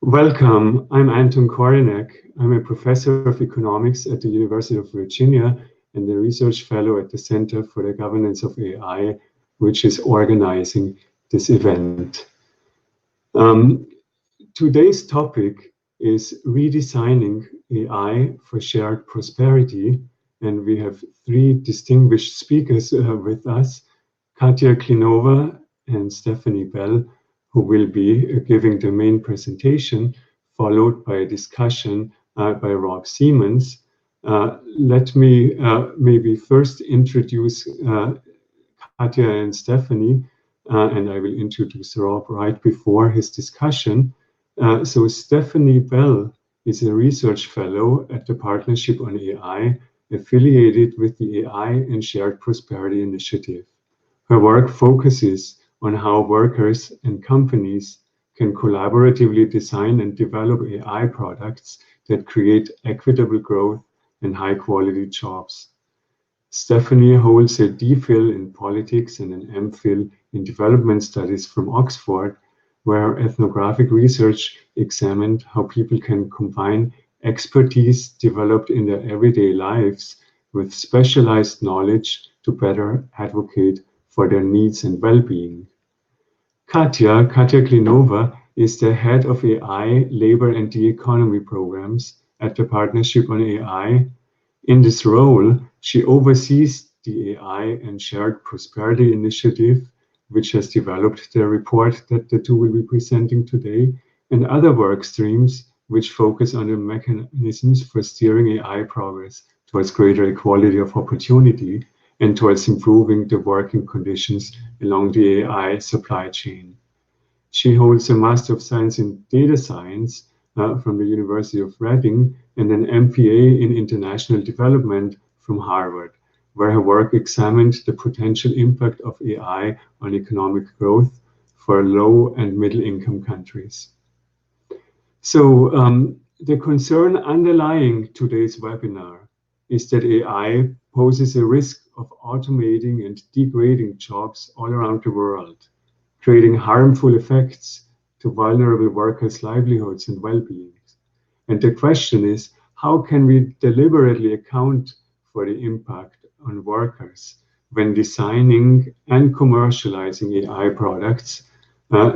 Welcome, I'm Anton Korinek. I'm a professor of economics at the University of Virginia and a research fellow at the Center for the Governance of AI, which is organizing this event. Today's topic is redesigning AI for shared prosperity, and we have three distinguished speakers with us, Katya Klinova and Stephanie Bell, who will be giving the main presentation, followed by a discussion by Rob Siemens. Let me maybe first introduce Katya and Stephanie, and I will introduce Rob right before his discussion. So Stephanie Bell is a research fellow at the Partnership on AI, affiliated with the AI and Shared Prosperity Initiative. Her work focuses on how workers and companies can collaboratively design and develop AI products that create equitable growth and high-quality jobs. Stephanie holds a DPhil in politics and an MPhil in development studies from Oxford, where her ethnographic research examined how people can combine expertise developed in their everyday lives with specialized knowledge to better advocate for their needs and well-being. Katya Klinova is the head of AI, labor and the economy programs at the Partnership on AI. In this role, she oversees the AI and Shared Prosperity Initiative, which has developed the report that the two will be presenting today, and other work streams which focus on the mechanisms for steering AI progress towards greater equality of opportunity and towards improving the working conditions along the AI supply chain. She holds a Master of Science in Data Science from the University of Reading and an MPA in International Development from Harvard, where her work examined the potential impact of AI on economic growth for low and middle income countries. So the concern underlying today's webinar is that AI poses a risk of automating and degrading jobs all around the world, creating harmful effects to vulnerable workers' livelihoods and well-being. And the question is, how can we deliberately account for the impact on workers when designing and commercializing AI products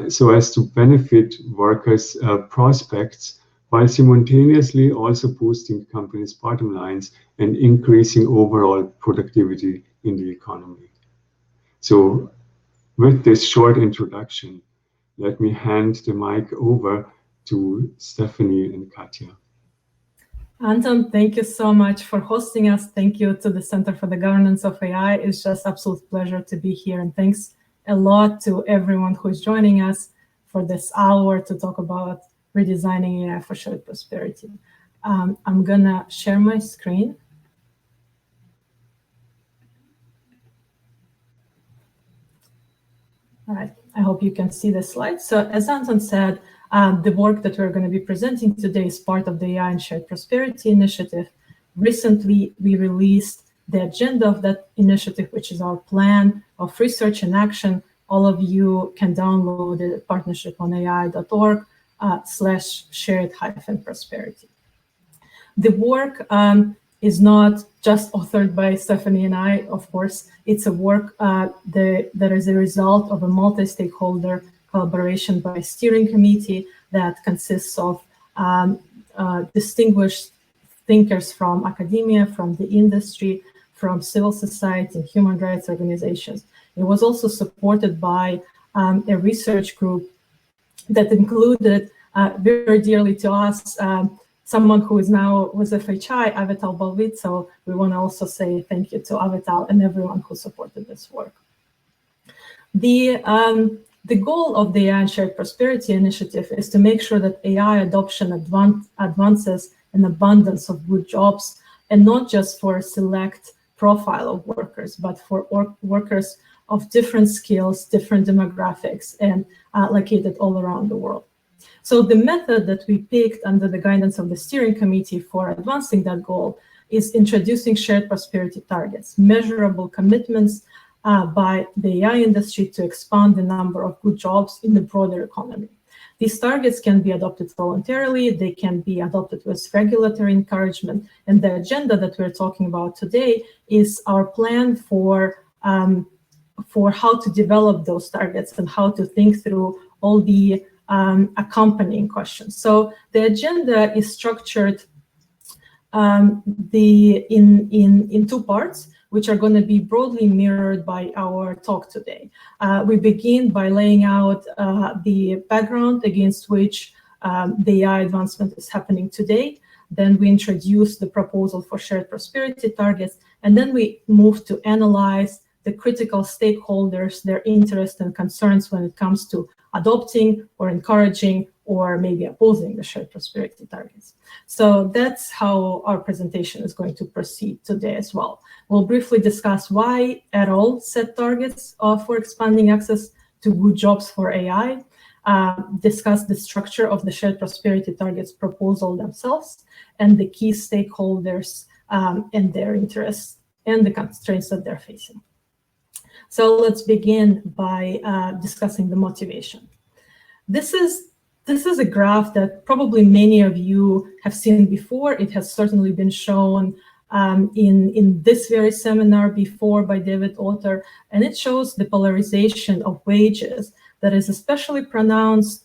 so as to benefit workers' prospects while simultaneously also boosting companies' bottom lines and increasing overall productivity in the economy? So with this short introduction, let me hand the mic over to Stephanie and Katya. Anton, thank you so much for hosting us. Thank you to the Center for the Governance of AI. It's just absolute pleasure to be here. And thanks a lot to everyone who is joining us for this hour to talk about redesigning AI for shared prosperity. I'm gonna share my screen. All right, I hope you can see the slides. So as Anton said, the work that we're going to be presenting today is part of the AI and Shared Prosperity Initiative. Recently, we released the agenda of that initiative, which is our plan of research and action. All of you can download it at partnershiponai.org/shared-prosperity. The work is not just authored by Stephanie and I, of course. It's a work that is a result of a multi-stakeholder collaboration by a steering committee that consists of distinguished thinkers from academia, from the industry, from civil society and human rights organizations. It was also supported by a research group that included very dearly to us someone who is now with FHI, Avital Balvit. So we want to also say thank you to Avital and everyone who supported this work. The goal of the AI and Shared Prosperity Initiative is to make sure that AI adoption advances an abundance of good jobs, and not just for a select profile of workers, but for workers of different skills, different demographics, and located all around the world. So the method that we picked under the guidance of the steering committee for advancing that goal is introducing shared prosperity targets, measurable commitments by the AI industry to expand the number of good jobs in the broader economy. These targets can be adopted voluntarily, they can be adopted with regulatory encouragement, and the agenda that we're talking about today is our plan for how to develop those targets and how to think through all the accompanying questions. So the agenda is structured in two parts, which are going to be broadly mirrored by our talk today. We begin by laying out the background against which the AI advancement is happening today. Then we introduce the proposal for shared prosperity targets, and then we move to analyze the critical stakeholders, their interests and concerns when it comes to adopting or encouraging or maybe opposing the shared prosperity targets. So that's how our presentation is going to proceed today as well. We'll briefly discuss why at all set targets for expanding access to good jobs for AI, discuss the structure of the shared prosperity targets proposal themselves, and the key stakeholders and their interests and the constraints that they're facing. So let's begin by discussing the motivation. This is a graph that probably many of you have seen before. It has certainly been shown in this very seminar before by David Autor, and it shows the polarization of wages that is especially pronounced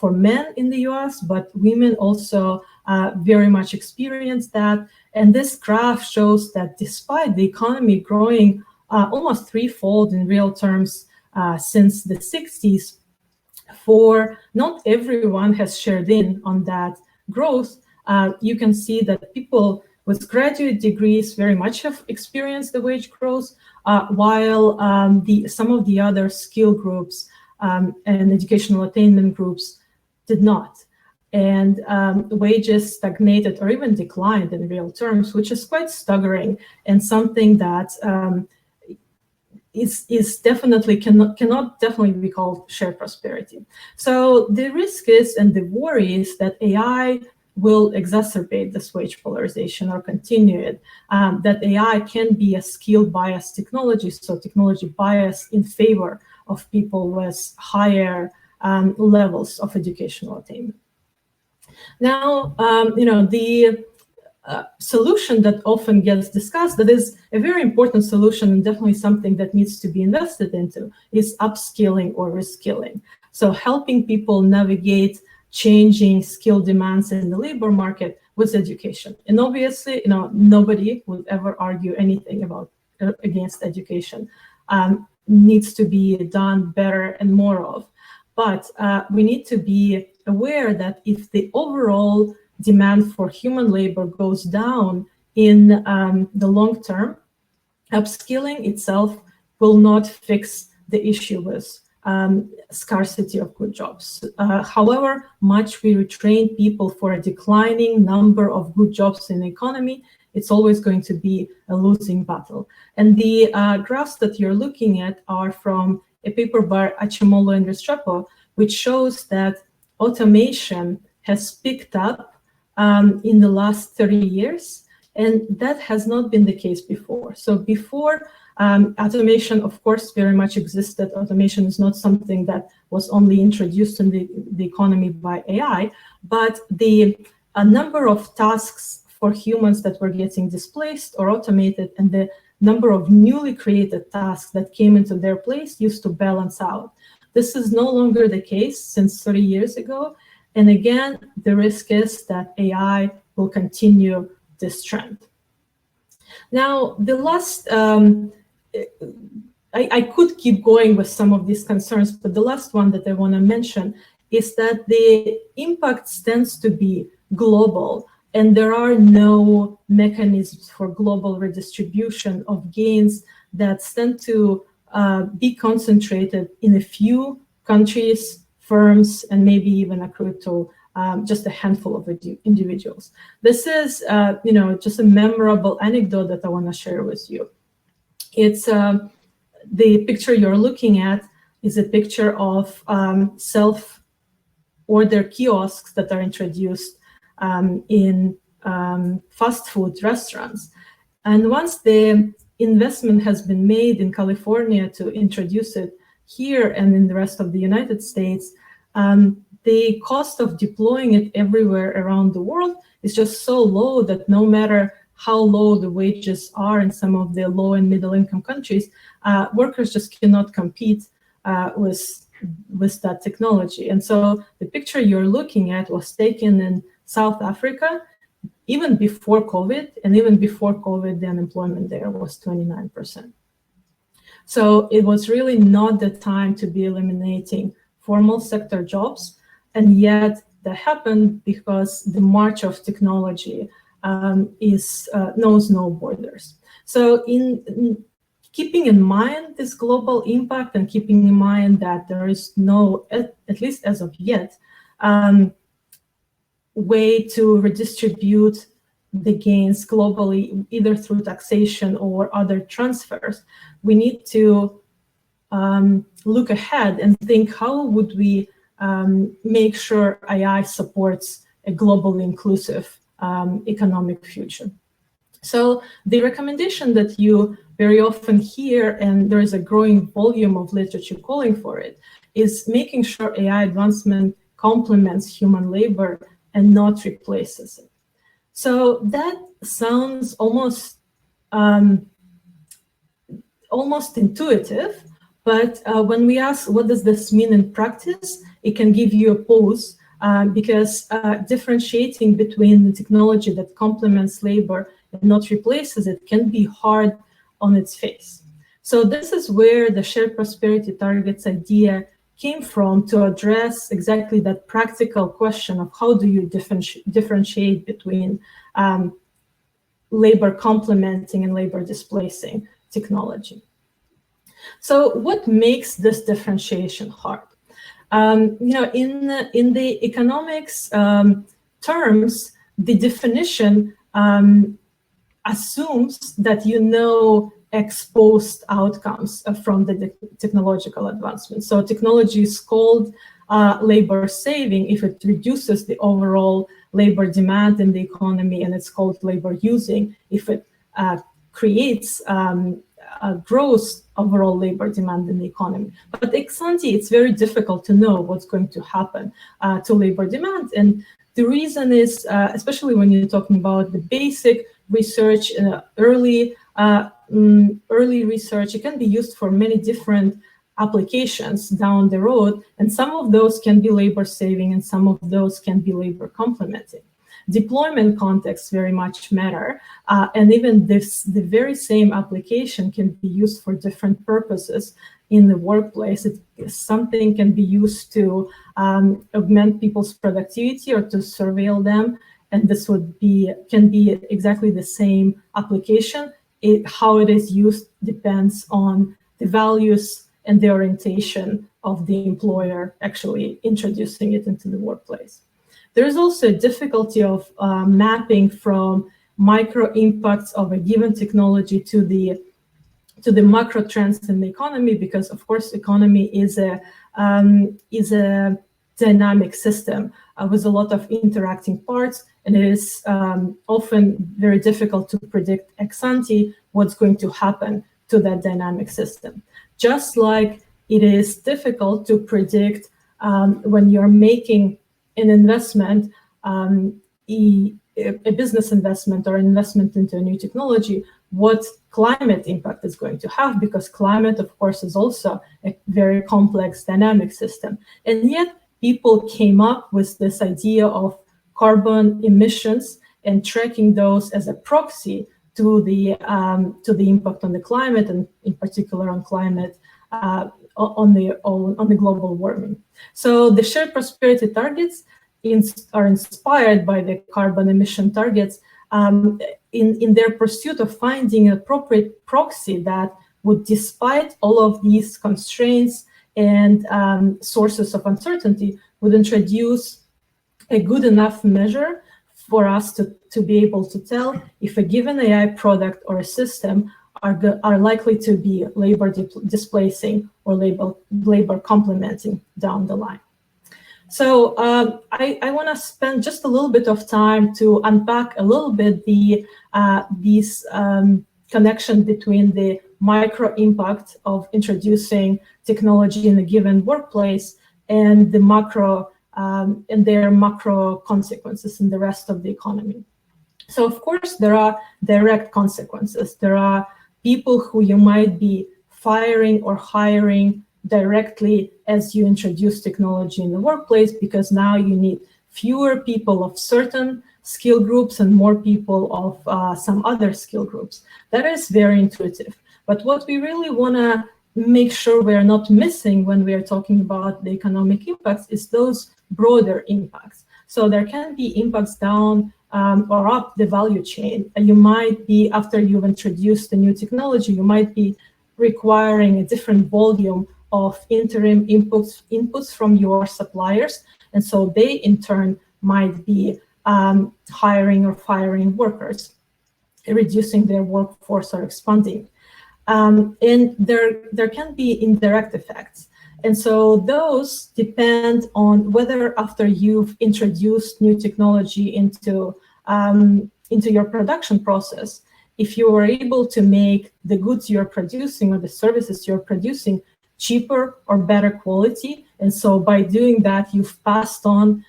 for men in the US, but women also very much experience that. And this graph shows that despite the economy growing almost threefold in real terms since the 60s, for not everyone has shared in on that growth. You can see that people with graduate degrees very much have experienced the wage growth, while some of the other skill groups and educational attainment groups did not. And wages stagnated or even declined in real terms, which is quite staggering and something that is definitely cannot definitely be called shared prosperity. So the risk is, and the worry is, that AI will exacerbate this wage polarization or continue it, that AI can be a skill biased technology, so technology bias in favor of people with higher levels of educational attainment. Now, the solution that often gets discussed, that is a very important solution and definitely something that needs to be invested into, is upskilling or reskilling. So helping people navigate changing skill demands in the labor market with education. And obviously, nobody would ever argue anything about against education. Needs to be done better and more of. But we need to be aware that if the overall demand for human labor goes down in the long term, upskilling itself will not fix the issue with scarcity of good jobs. However much we retrain people for a declining number of good jobs in the economy, it's always going to be a losing battle. And the graphs that you're looking at are from a paper by Acemoglu and Restrepo, which shows that automation has picked up in the last 30 years, and that has not been the case before. So before, automation, of course, very much existed. Automation is not something that was only introduced in the economy by AI, but the number of tasks for humans that were getting displaced or automated and the number of newly created tasks that came into their place used to balance out. This is no longer the case since 30 years ago. And again, the risk is that AI will continue this trend. Now, the last, I could keep going with some of these concerns, but the last one that I want to mention is that the impact tends to be global, and there are no mechanisms for global redistribution of gains that tend to be concentrated in a few countries, firms, and maybe even accrue to just a handful of individuals. This is, just a memorable anecdote that I want to share with you. It's the picture you're looking at is a picture of self-order kiosks that are introduced in fast food restaurants. And once the investment has been made in California to introduce it here and in the rest of the United States, the cost of deploying it everywhere around the world is just so low that no matter how low the wages are in some of the low and middle income countries, workers just cannot compete with that technology. And so the picture you're looking at was taken in South Africa, even before COVID, and even before COVID, the unemployment there was 29%. So it was really not the time to be eliminating formal sector jobs, and yet that happened because the march of technology knows no borders. So in keeping in mind this global impact and keeping in mind that there is no, at least as of yet, way to redistribute the gains globally, either through taxation or other transfers, we need to look ahead and think, how would we make sure AI supports a globally inclusive economic future? So the recommendation that you very often hear, and there is a growing volume of literature calling for it, is making sure AI advancement complements human labor and not replaces it. So that sounds almost intuitive, but when we ask what does this mean in practice, it can give you a pause, because differentiating between the technology that complements labor and not replaces it can be hard on its face. So this is where the shared prosperity targets idea came from, to address exactly that practical question of how do you differentiate between labor complementing and labor displacing technology. So what makes this differentiation hard? In the economics terms, the definition assumes that you know ex-post outcomes from the technological advancement. So technology is called labor saving if it reduces the overall labor demand in the economy, and it's called labor using if it creates gross overall labor demand in the economy. But ex ante, it's very difficult to know what's going to happen to labor demand. And the reason is, especially when you're talking about the basic research, early research, it can be used for many different applications down the road, and some of those can be labor saving and some of those can be labor complementing. Deployment contexts very much matter, and even the very same application can be used for different purposes in the workplace. Something can be used to augment people's productivity or to surveil them, and this can be exactly the same application. How it is used depends on the values and the orientation of the employer actually introducing it into the workplace. There is also a difficulty of mapping from micro impacts of a given technology to the macro trends in the economy, because of course economy is a dynamic system with a lot of interacting parts, and it is often very difficult to predict ex ante what's going to happen to that dynamic system. Just like it is difficult to predict when you're making an investment, a business investment or investment into a new technology, what climate impact is going to have, because climate, of course, is also a very complex dynamic system. And yet people came up with this idea of carbon emissions and tracking those as a proxy to the impact on the climate, and in particular on climate on the global warming. So the shared prosperity targets are inspired by the carbon emission targets in their pursuit of finding an appropriate proxy that would, despite all of these constraints and sources of uncertainty, would introduce a good enough measure for us to be able to tell if a given AI product or a system are likely to be labor displacing or labor complementing down the line. So I want to spend just a little bit of time to unpack a little bit these connection between the micro impact of introducing technology in a given workplace and the macro and their macro consequences in the rest of the economy. So of course, there are direct consequences. There are people who you might be firing or hiring directly as you introduce technology in the workplace, because now you need fewer people of certain skill groups and more people of some other skill groups. That is very intuitive. But what we really want to make sure we're not missing when we are talking about the economic impacts is those broader impacts. So there can be impacts down or up the value chain. You might be, after you've introduced the new technology, you might be requiring a different volume of interim inputs from your suppliers. And so they, in turn, might be hiring or firing workers, reducing their workforce or expanding. And there can be indirect effects. And so those depend on whether, after you've introduced new technology into your production process, if you are able to make the goods you're producing or the services you're producing cheaper or better quality. And so by doing that, you've passed on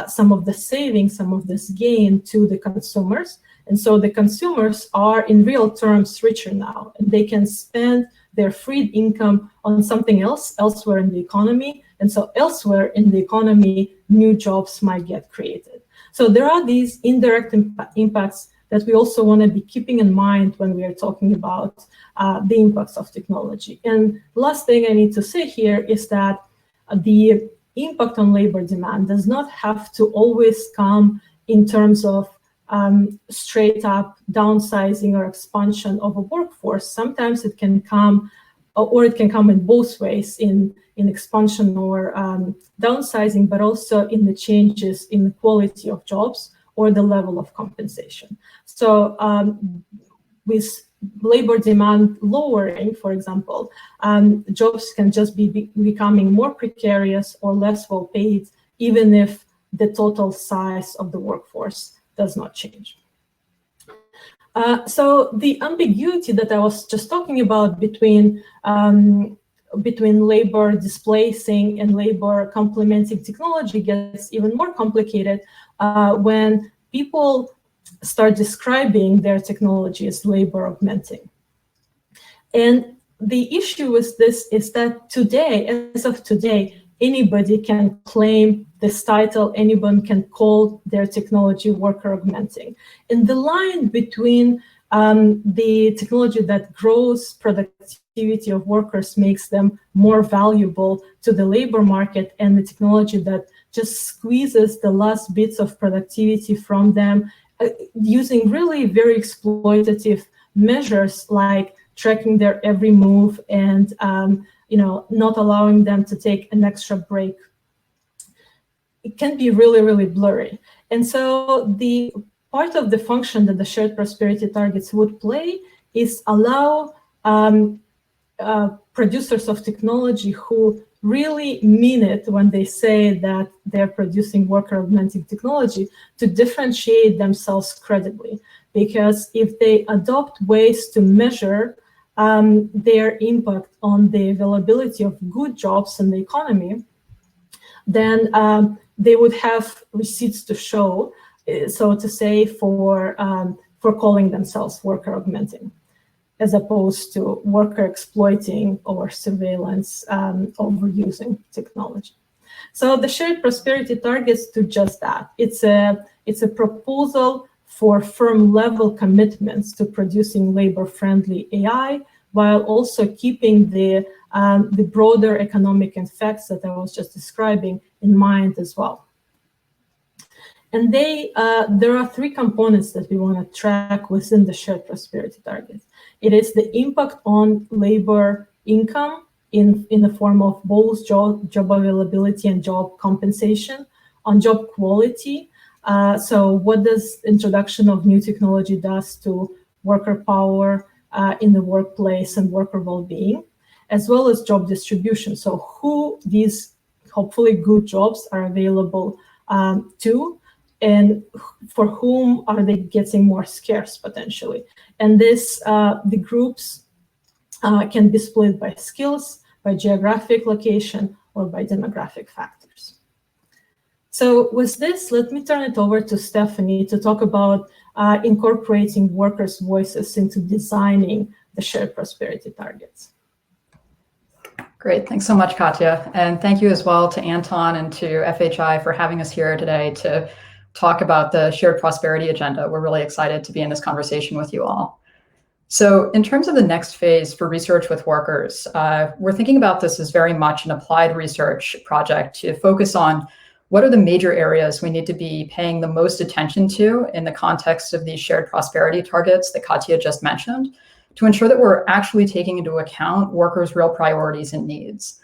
some of the savings, some of this gain to the consumers. And so the consumers are, in real terms, richer now, and they can spend their freed income on something else elsewhere in the economy. And so elsewhere in the economy, new jobs might get created. So there are these indirect impacts that we also want to be keeping in mind when we are talking about the impacts of technology. And last thing I need to say here is that the impact on labor demand does not have to always come in terms of straight up downsizing or expansion of a workforce. Sometimes it can come, or it can come in both ways, in expansion or downsizing, but also in the changes in the quality of jobs or the level of compensation. So with labor demand lowering, for example, jobs can just be becoming more precarious or less well paid, even if the total size of the workforce does not change. So the ambiguity that I was just talking about between labor displacing and labor complementing technology gets even more complicated when people start describing their technology as labor augmenting. And the issue with this is that today, as of today, anybody can claim this title, anyone can call their technology worker augmenting. And the line between the technology that grows productivity of workers, makes them more valuable to the labor market, and the technology that just squeezes the last bits of productivity from them, using really very exploitative measures like tracking their every move and not allowing them to take an extra break. It can be really, really blurry. And so the part of the function that the shared prosperity targets would play is allow producers of technology who really mean it when they say that they're producing worker augmenting technology to differentiate themselves credibly. Because if they adopt ways to measure their impact on the availability of good jobs in the economy, then they would have receipts to show, so to say, for calling themselves worker augmenting, as opposed to worker exploiting or surveillance overusing technology. So the shared prosperity targets do just that. It's a proposal for firm level commitments to producing labor-friendly AI, while also keeping the broader economic effects that I was just describing in mind as well. And there are three components that we want to track within the shared prosperity target. It is the impact on labor income in the form of both job availability and job compensation, on job quality. So what does introduction of new technology does to worker power in the workplace and worker well-being, as well as job distribution. So who these hopefully good jobs are available to, and for whom are they getting more scarce potentially. And this, the groups can be split by skills, by geographic location, or by demographic factors. So with this, let me turn it over to Stephanie to talk about incorporating workers' voices into designing the shared prosperity targets. Great, thanks so much, Katya. And thank you as well to Anton and to FHI for having us here today to talk about the shared prosperity agenda. We're really excited to be in this conversation with you all. So in terms of the next phase for research with workers, we're thinking about this as very much an applied research project to focus on what are the major areas we need to be paying the most attention to in the context of these shared prosperity targets that Katya just mentioned, to ensure that we're actually taking into account workers' real priorities and needs.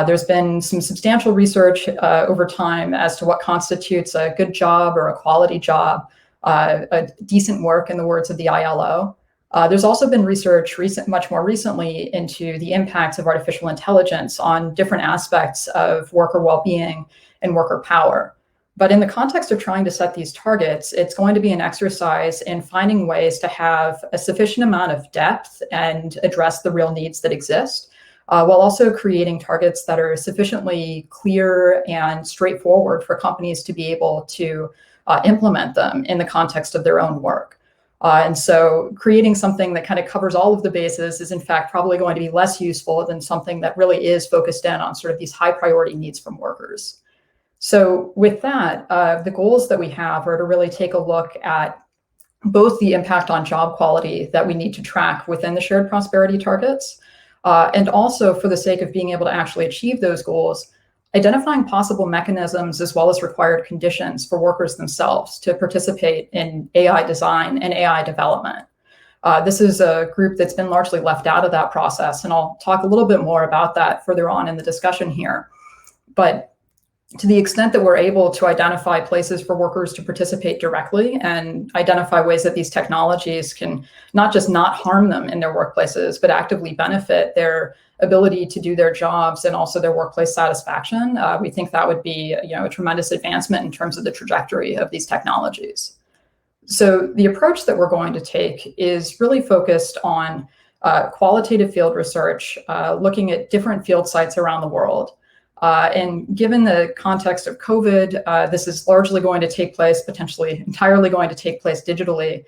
There's been some substantial research over time as to what constitutes a good job or a quality job, a decent work in the words of the ILO. There's also been research much more recently into the impacts of artificial intelligence on different aspects of worker well-being and worker power. But in the context of trying to set these targets, it's going to be an exercise in finding ways to have a sufficient amount of depth and address the real needs that exist, while also creating targets that are sufficiently clear and straightforward for companies to be able to implement them in the context of their own work. And so creating something that kind of covers all of the bases is in fact probably going to be less useful than something that really is focused in on sort of these high priority needs from workers. So with that, the goals that we have are to really take a look at both the impact on job quality that we need to track within the shared prosperity targets, and also for the sake of being able to actually achieve those goals, identifying possible mechanisms as well as required conditions for workers themselves to participate in AI design and AI development. This is a group that's been largely left out of that process, and I'll talk a little bit more about that further on in the discussion here. But to the extent that we're able to identify places for workers to participate directly and identify ways that these technologies can not just not harm them in their workplaces, but actively benefit their ability to do their jobs and also their workplace satisfaction, we think that would be a tremendous advancement in terms of the trajectory of these technologies. So the approach that we're going to take is really focused on qualitative field research, looking at different field sites around the world. And given the context of COVID, this is largely going to take place, potentially entirely going to take place digitally,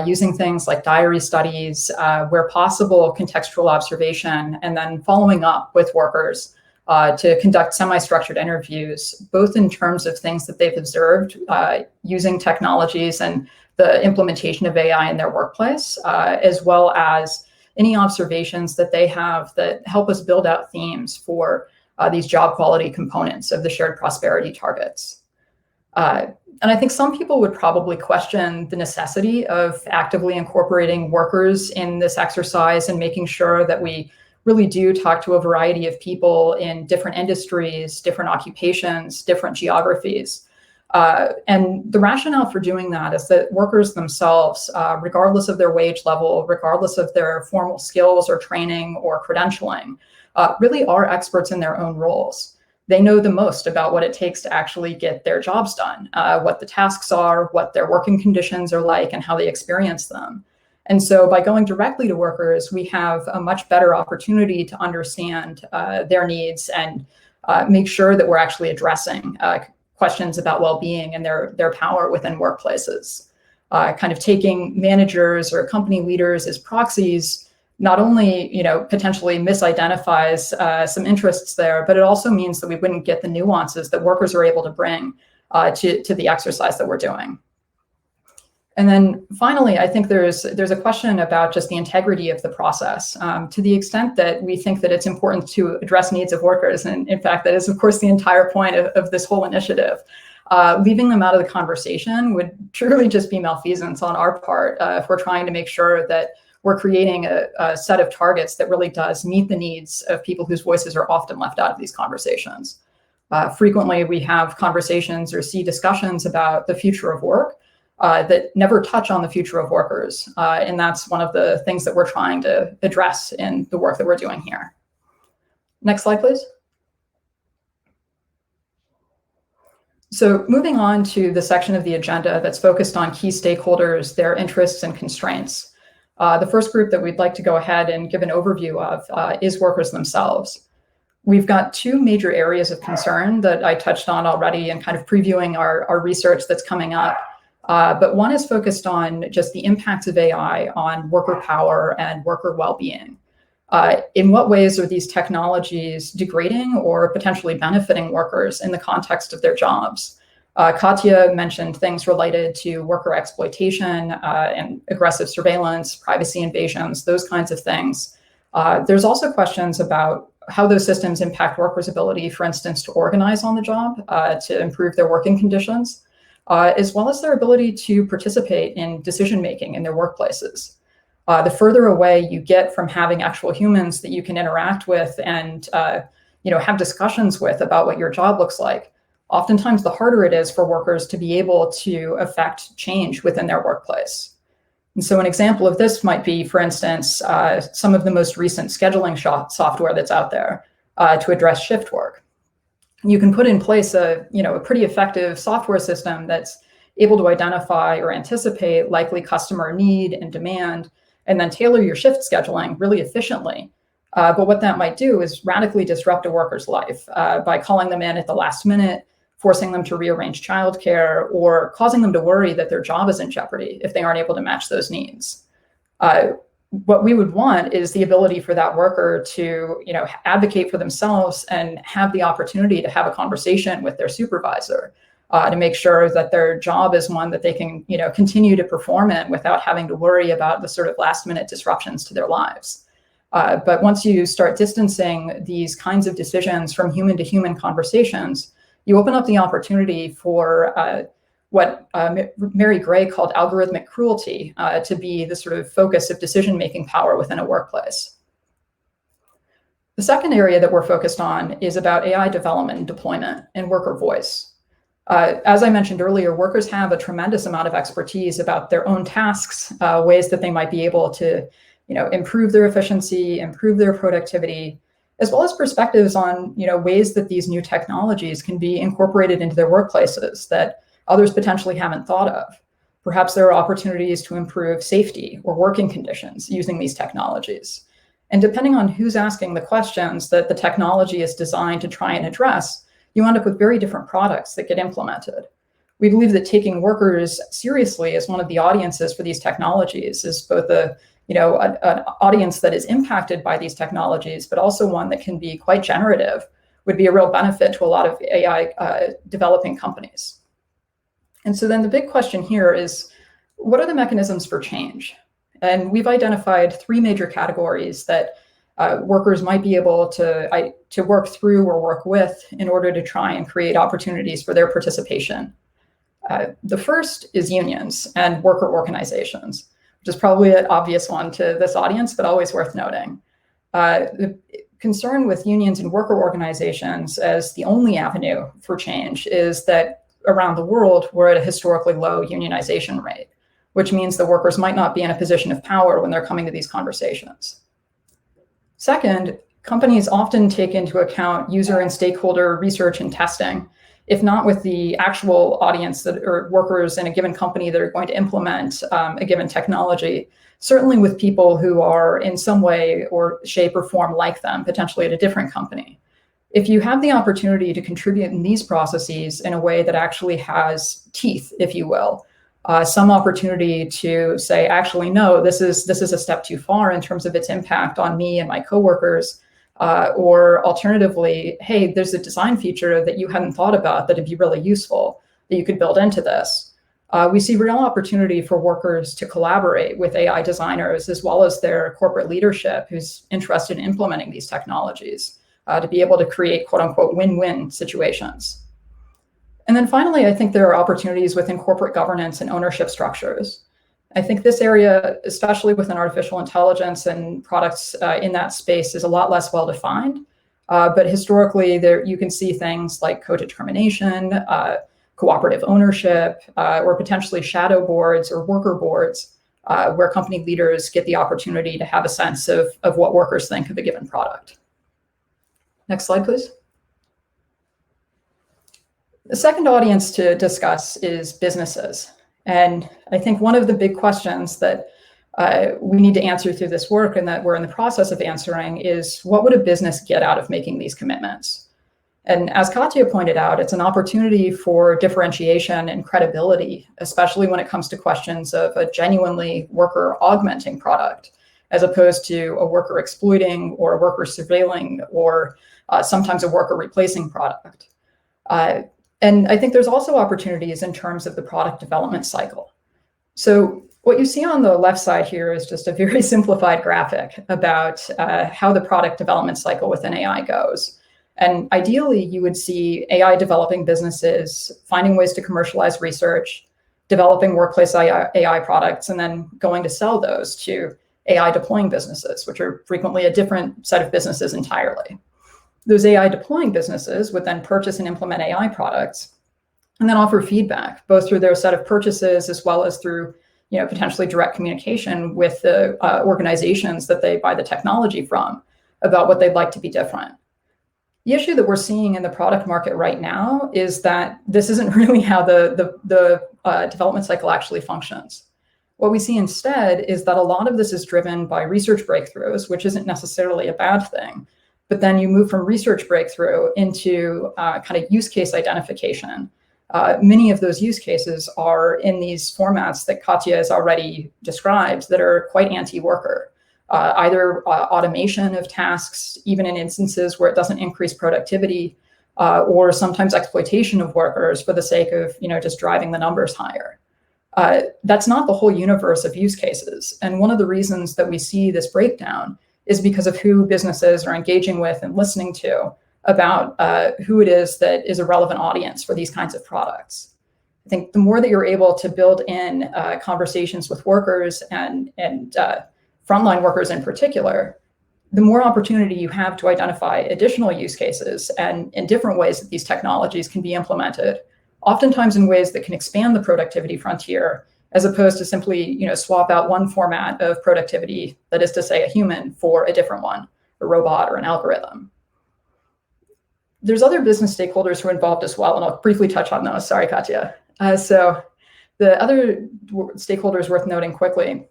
using things like diary studies, where possible contextual observation, and then following up with workers to conduct semi-structured interviews, both in terms of things that they've observed using technologies and the implementation of AI in their workplace, as well as any observations that they have that help us build out themes for these job quality components of the shared prosperity targets. And I think some people would probably question the necessity of actively incorporating workers in this exercise and making sure that we really do talk to a variety of people in different industries, different occupations, different geographies. And the rationale for doing that is that workers themselves, regardless of their wage level, regardless of their formal skills or training or credentialing, really are experts in their own roles. They know the most about what it takes to actually get their jobs done, what the tasks are, what their working conditions are like, and how they experience them. And so by going directly to workers, we have a much better opportunity to understand their needs and make sure that we're actually addressing questions about well-being and their power within workplaces. Kind of taking managers or company leaders as proxies not only potentially misidentifies some interests there, but it also means that we wouldn't get the nuances that workers are able to bring to the exercise that we're doing. And then finally, I think there's a question about just the integrity of the process. To the extent that we think that it's important to address needs of workers, and in fact, that is of course the entire point of this whole initiative. Leaving them out of the conversation would truly just be malfeasance on our part if we're trying to make sure that we're creating a set of targets that really does meet the needs of people whose voices are often left out of these conversations. Frequently, we have conversations or see discussions about the future of work that never touch on the future of workers. And that's one of the things that we're trying to address in the work that we're doing here. Next slide, please. So moving on to the section of the agenda that's focused on key stakeholders, their interests and constraints. The first group that we'd like to go ahead and give an overview of is workers themselves. we've got two major areas of concern that I touched on already and kind of previewing our research that's coming up. But one is focused on just the impacts of AI on worker power and worker well-being. In what ways are these technologies degrading or potentially benefiting workers in the context of their jobs? Katya mentioned things related to worker exploitation and aggressive surveillance, privacy invasions, those kinds of things. There's also questions about how those systems impact workers' ability, for instance, to organize on the job, to improve their working conditions, as well as their ability to participate in decision-making in their workplaces. The further away you get from having actual humans that you can interact with and have discussions with about what your job looks like, oftentimes the harder it is for workers to be able to affect change within their workplace. And so an example of this might be, for instance, some of the most recent scheduling software that's out there to address shift work. You can put in place a pretty effective software system that's able to identify or anticipate likely customer need and demand, and then tailor your shift scheduling really efficiently. But what that might do is radically disrupt a worker's life by calling them in at the last minute, forcing them to rearrange childcare, or causing them to worry that their job is in jeopardy if they aren't able to match those needs. What we would want is the ability for that worker to advocate for themselves and have the opportunity to have a conversation with their supervisor to make sure that their job is one that they can continue to perform in without having to worry about the sort of last minute disruptions to their lives. But once you start distancing these kinds of decisions from human to human conversations, you open up the opportunity for what Mary Gray called algorithmic cruelty to be the sort of focus of decision-making power within a workplace. The second area that we're focused on is about AI development and deployment and worker voice. As I mentioned earlier, workers have a tremendous amount of expertise about their own tasks, ways that they might be able to improve their efficiency, improve their productivity, as well as perspectives on ways that these new technologies can be incorporated into their workplaces that others potentially haven't thought of. Perhaps there are opportunities to improve safety or working conditions using these technologies. And depending on who's asking the questions that the technology is designed to try and address, you end up with very different products that get implemented. We believe that taking workers seriously as one of the audiences for these technologies is both an audience that is impacted by these technologies, but also one that can be quite generative, would be a real benefit to a lot of AI developing companies. And so then the big question here is, what are the mechanisms for change? And we've identified three major categories that workers might be able to work through or work with in order to try and create opportunities for their participation. The first is unions and worker organizations, which is probably an obvious one to this audience, but always worth noting. The concern with unions and worker organizations as the only avenue for change is that around the world, we're at a historically low unionization rate, which means the workers might not be in a position of power when they're coming to these conversations. Second, companies often take into account user and stakeholder research and testing, if not with the actual audience that are workers in a given company that are going to implement a given technology, certainly with people who are in some way or shape or form like them, potentially at a different company. If you have the opportunity to contribute in these processes in a way that actually has teeth, if you will, some opportunity to say, actually, no, this is a step too far in terms of its impact on me and my coworkers, or alternatively, hey, there's a design feature that you hadn't thought about that'd be really useful that you could build into this. We see real opportunity for workers to collaborate with AI designers as well as their corporate leadership who's interested in implementing these technologies. To be able to create quote unquote win-win situations. And then finally, I think there are opportunities within corporate governance and ownership structures. I think this area, especially within artificial intelligence and products in that space, is a lot less well-defined. But historically, you can see things like co-determination, cooperative ownership, or potentially shadow boards or worker boards, where company leaders get the opportunity to have a sense of what workers think of a given product. Next slide, please. The second audience to discuss is businesses. And I think one of the big questions that we need to answer through this work, and that we're in the process of answering, is what would a business get out of making these commitments? And as Katya pointed out, it's an opportunity for differentiation and credibility, especially when it comes to questions of a genuinely worker augmenting product, as opposed to a worker exploiting or a worker surveilling or sometimes a worker replacing product. And I think there's also opportunities in terms of the product development cycle. So what you see on the left side here is just a very simplified graphic about how the product development cycle within AI goes. And ideally, you would see AI developing businesses finding ways to commercialize research, developing workplace AI products, and then going to sell those to AI deploying businesses, which are frequently a different set of businesses entirely. Those AI deploying businesses would then purchase and implement AI products and then offer feedback, both through their set of purchases as well as through potentially direct communication with the organizations that they buy the technology from about what they'd like to be different. The issue that we're seeing in the product market right now is that this isn't really how the development cycle actually functions. What we see instead is that a lot of this is driven by research breakthroughs, which isn't necessarily a bad thing. But then you move from research breakthrough into kind of use case identification. Many of those use cases are in these formats that Katya has already described that are quite anti-worker. Either automation of tasks, even in instances where it doesn't increase productivity, or sometimes exploitation of workers for the sake of just driving the numbers higher. That's not the whole universe of use cases. And one of the reasons that we see this breakdown is because of who businesses are engaging with and listening to about who it is that is a relevant audience for these kinds of products. I think the more that you're able to build in conversations with workers and frontline workers in particular, the more opportunity you have to identify additional use cases and in different ways that these technologies can be implemented, oftentimes in ways that can expand the productivity frontier, as opposed to simply swap out one format of productivity, that is to say a human, for a different one, a robot or an algorithm. There's other business stakeholders who are involved as well, and I'll briefly touch on those. Sorry, Katya. So the other stakeholders worth noting quickly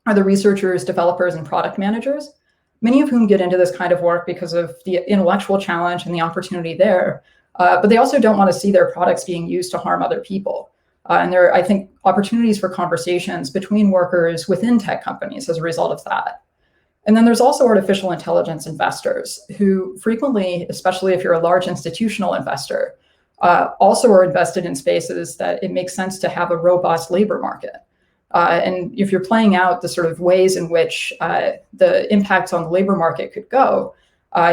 are the researchers, developers, and product managers, many of whom get into this kind of work because of the intellectual challenge and the opportunity there, but they also don't want to see their products being used to harm other people. And there are, I think, opportunities for conversations between workers within tech companies as a result of that. And then there's also artificial intelligence investors who frequently, especially if you're a large institutional investor, also are invested in spaces that it makes sense to have a robust labor market. And if you're playing out the sort of ways in which the impacts on the labor market could go,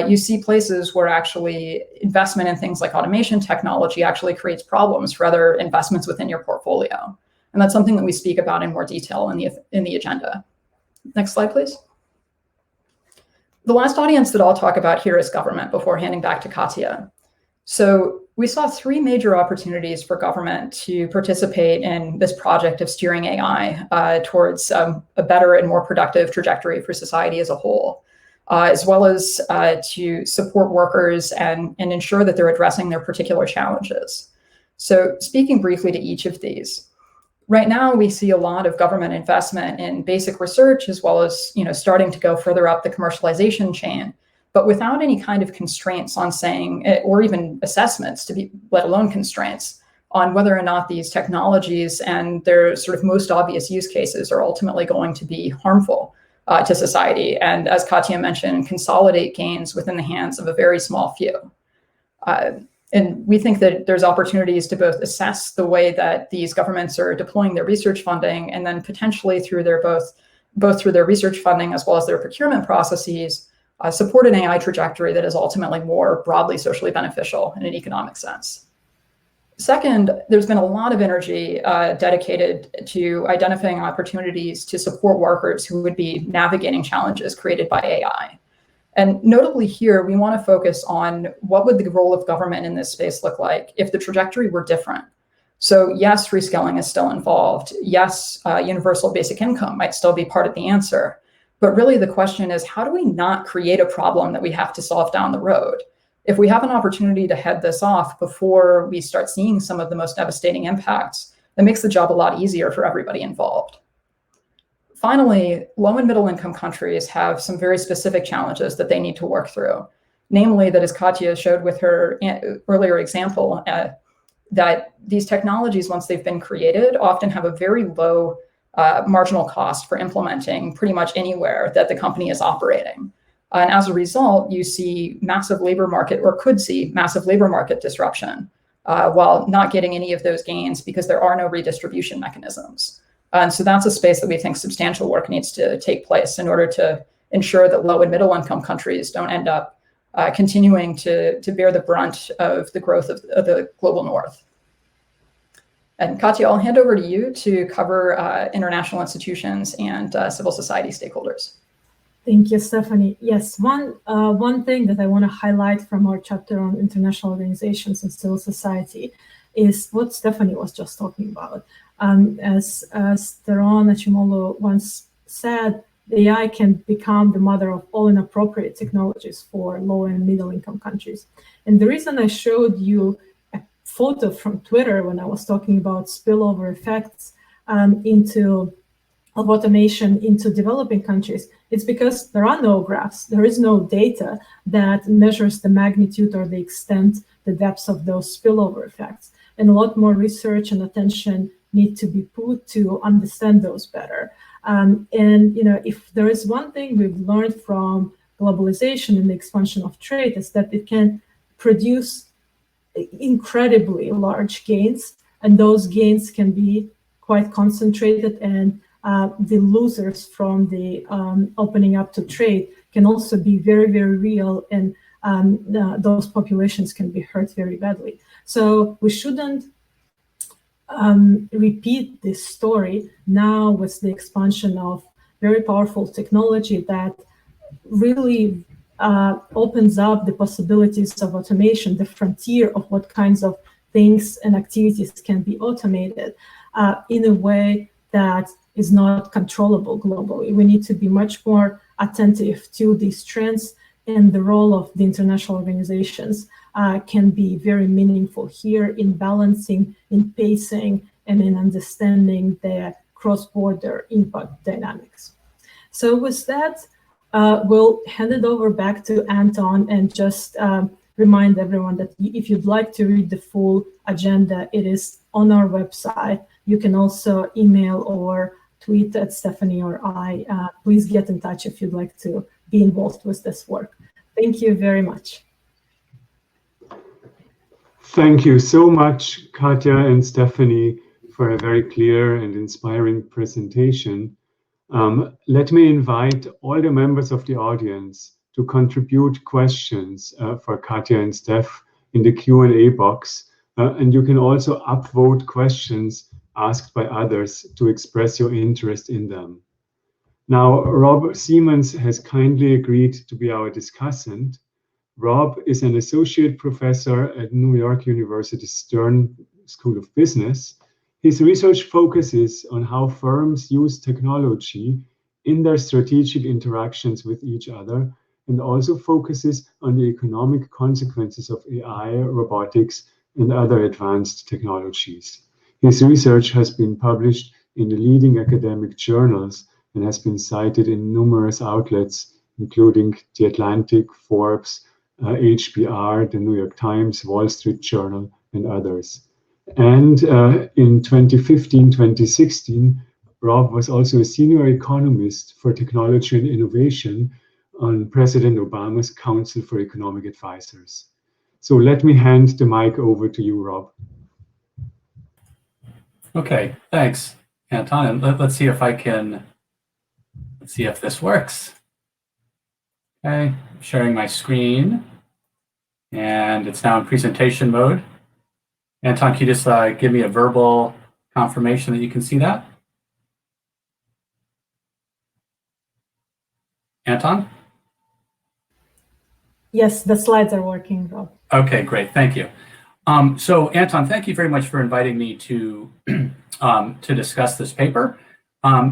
you see places where actually investment in things like automation technology actually creates problems for other investments within your portfolio. And that's something that we speak about in more detail in the agenda. Next slide, please. The last audience that I'll talk about here is government before handing back to Katya. So we saw three major opportunities for government to participate in this project of steering AI towards a better and more productive trajectory for society as a whole, as well as to support workers and ensure that they're addressing their particular challenges. So speaking briefly to each of these, right now we see a lot of government investment in basic research, as well as starting to go further up the commercialization chain, but without any kind of constraints on saying, or even assessments let alone constraints on whether or not these technologies and their sort of most obvious use cases are ultimately going to be harmful to society. And as Katya mentioned, consolidate gains within the hands of a very small few. And we think that there's opportunities to both assess the way that these governments are deploying their research funding, and then potentially through their both through their research funding as well as their procurement processes, support an AI trajectory that is ultimately more broadly socially beneficial in an economic sense. Second, there's been a lot of energy dedicated to identifying opportunities to support workers who would be navigating challenges created by AI. And notably here, we want to focus on what would the role of government in this space look like if the trajectory were different. So yes, reskilling is still involved. Yes, universal basic income might still be part of the answer. But really the question is, how do we not create a problem that we have to solve down the road? If we have an opportunity to head this off before we start seeing some of the most devastating impacts, that makes the job a lot easier for everybody involved. Finally, low and middle income countries have some very specific challenges that they need to work through. Namely, that as Katya showed with her earlier example, that these technologies, once they've been created, often have a very low marginal cost for implementing pretty much anywhere that the company is operating. And as a result, you see massive labor market, or could see massive labor market disruption, while not getting any of those gains because there are no redistribution mechanisms. And so that's a space that we think substantial work needs to take place in order to ensure that low and middle income countries don't end up continuing to bear the brunt of the growth of the global north. And Katya, I'll hand over to you to cover international institutions and civil society stakeholders. Thank you, Stephanie. Yes, one thing that I want to highlight from our chapter on international organizations and civil society is what Stephanie was just talking about. As Teron Achimolo once said, the AI can become the mother of all inappropriate technologies for low and middle income countries. And the reason I showed you a photo from Twitter when I was talking about spillover effects of automation into developing countries, it's because there are no graphs. There is no data that measures the magnitude or the extent, the depths of those spillover effects. And a lot more research and attention need to be put to understand those better. And if there is one thing we've learned from globalization and the expansion of trade, is that it can produce incredibly large gains, and those gains can be quite concentrated, and the losers from the opening up to trade can also be very, very real, and those populations can be hurt very badly. So we shouldn't repeat this story now with the expansion of very powerful technology that really opens up the possibilities of automation, the frontier of what kinds of things and activities can be automated in a way that is not controllable globally. We need to be much more attentive to these trends, and the role of the international organizations can be very meaningful here in balancing, in pacing, and in understanding the cross-border impact dynamics. So with that, we'll hand it over back to Anton and just remind everyone that if you'd like to read the full agenda, it is on our website. You can also email or tweet at Stephanie or I. Please get in touch if you'd like to be involved with this work. Thank you very much. Thank you so much, Katya and Stephanie, for a very clear and inspiring presentation. Let me invite all the members of the audience to contribute questions for Katya and Steph in the Q&A box. And you can also upvote questions asked by others to express your interest in them. Now, Rob Siemens has kindly agreed to be our discussant. Rob is an associate professor at New York University's Stern School of Business. His research focuses on how firms use technology in their strategic interactions with each other, and also focuses on the economic consequences of AI, robotics, and other advanced technologies. His research has been published in the leading academic journals and has been cited in numerous outlets, including The Atlantic, Forbes, HBR, the New York Times, Wall Street Journal, and others. And in 2015-2016, Rob was also a senior economist for technology and innovation on President Obama's Council for Economic Advisors. So let me hand the mic over to you, Rob. Okay, thanks, Anton. And let's see if this works. Okay, sharing my screen, and it's now in presentation mode. Anton, can you just give me a verbal confirmation that you can see that? Anton? Yes, the slides are working, Rob. Okay, great, thank you. So Anton, thank you very much for inviting me to discuss this paper.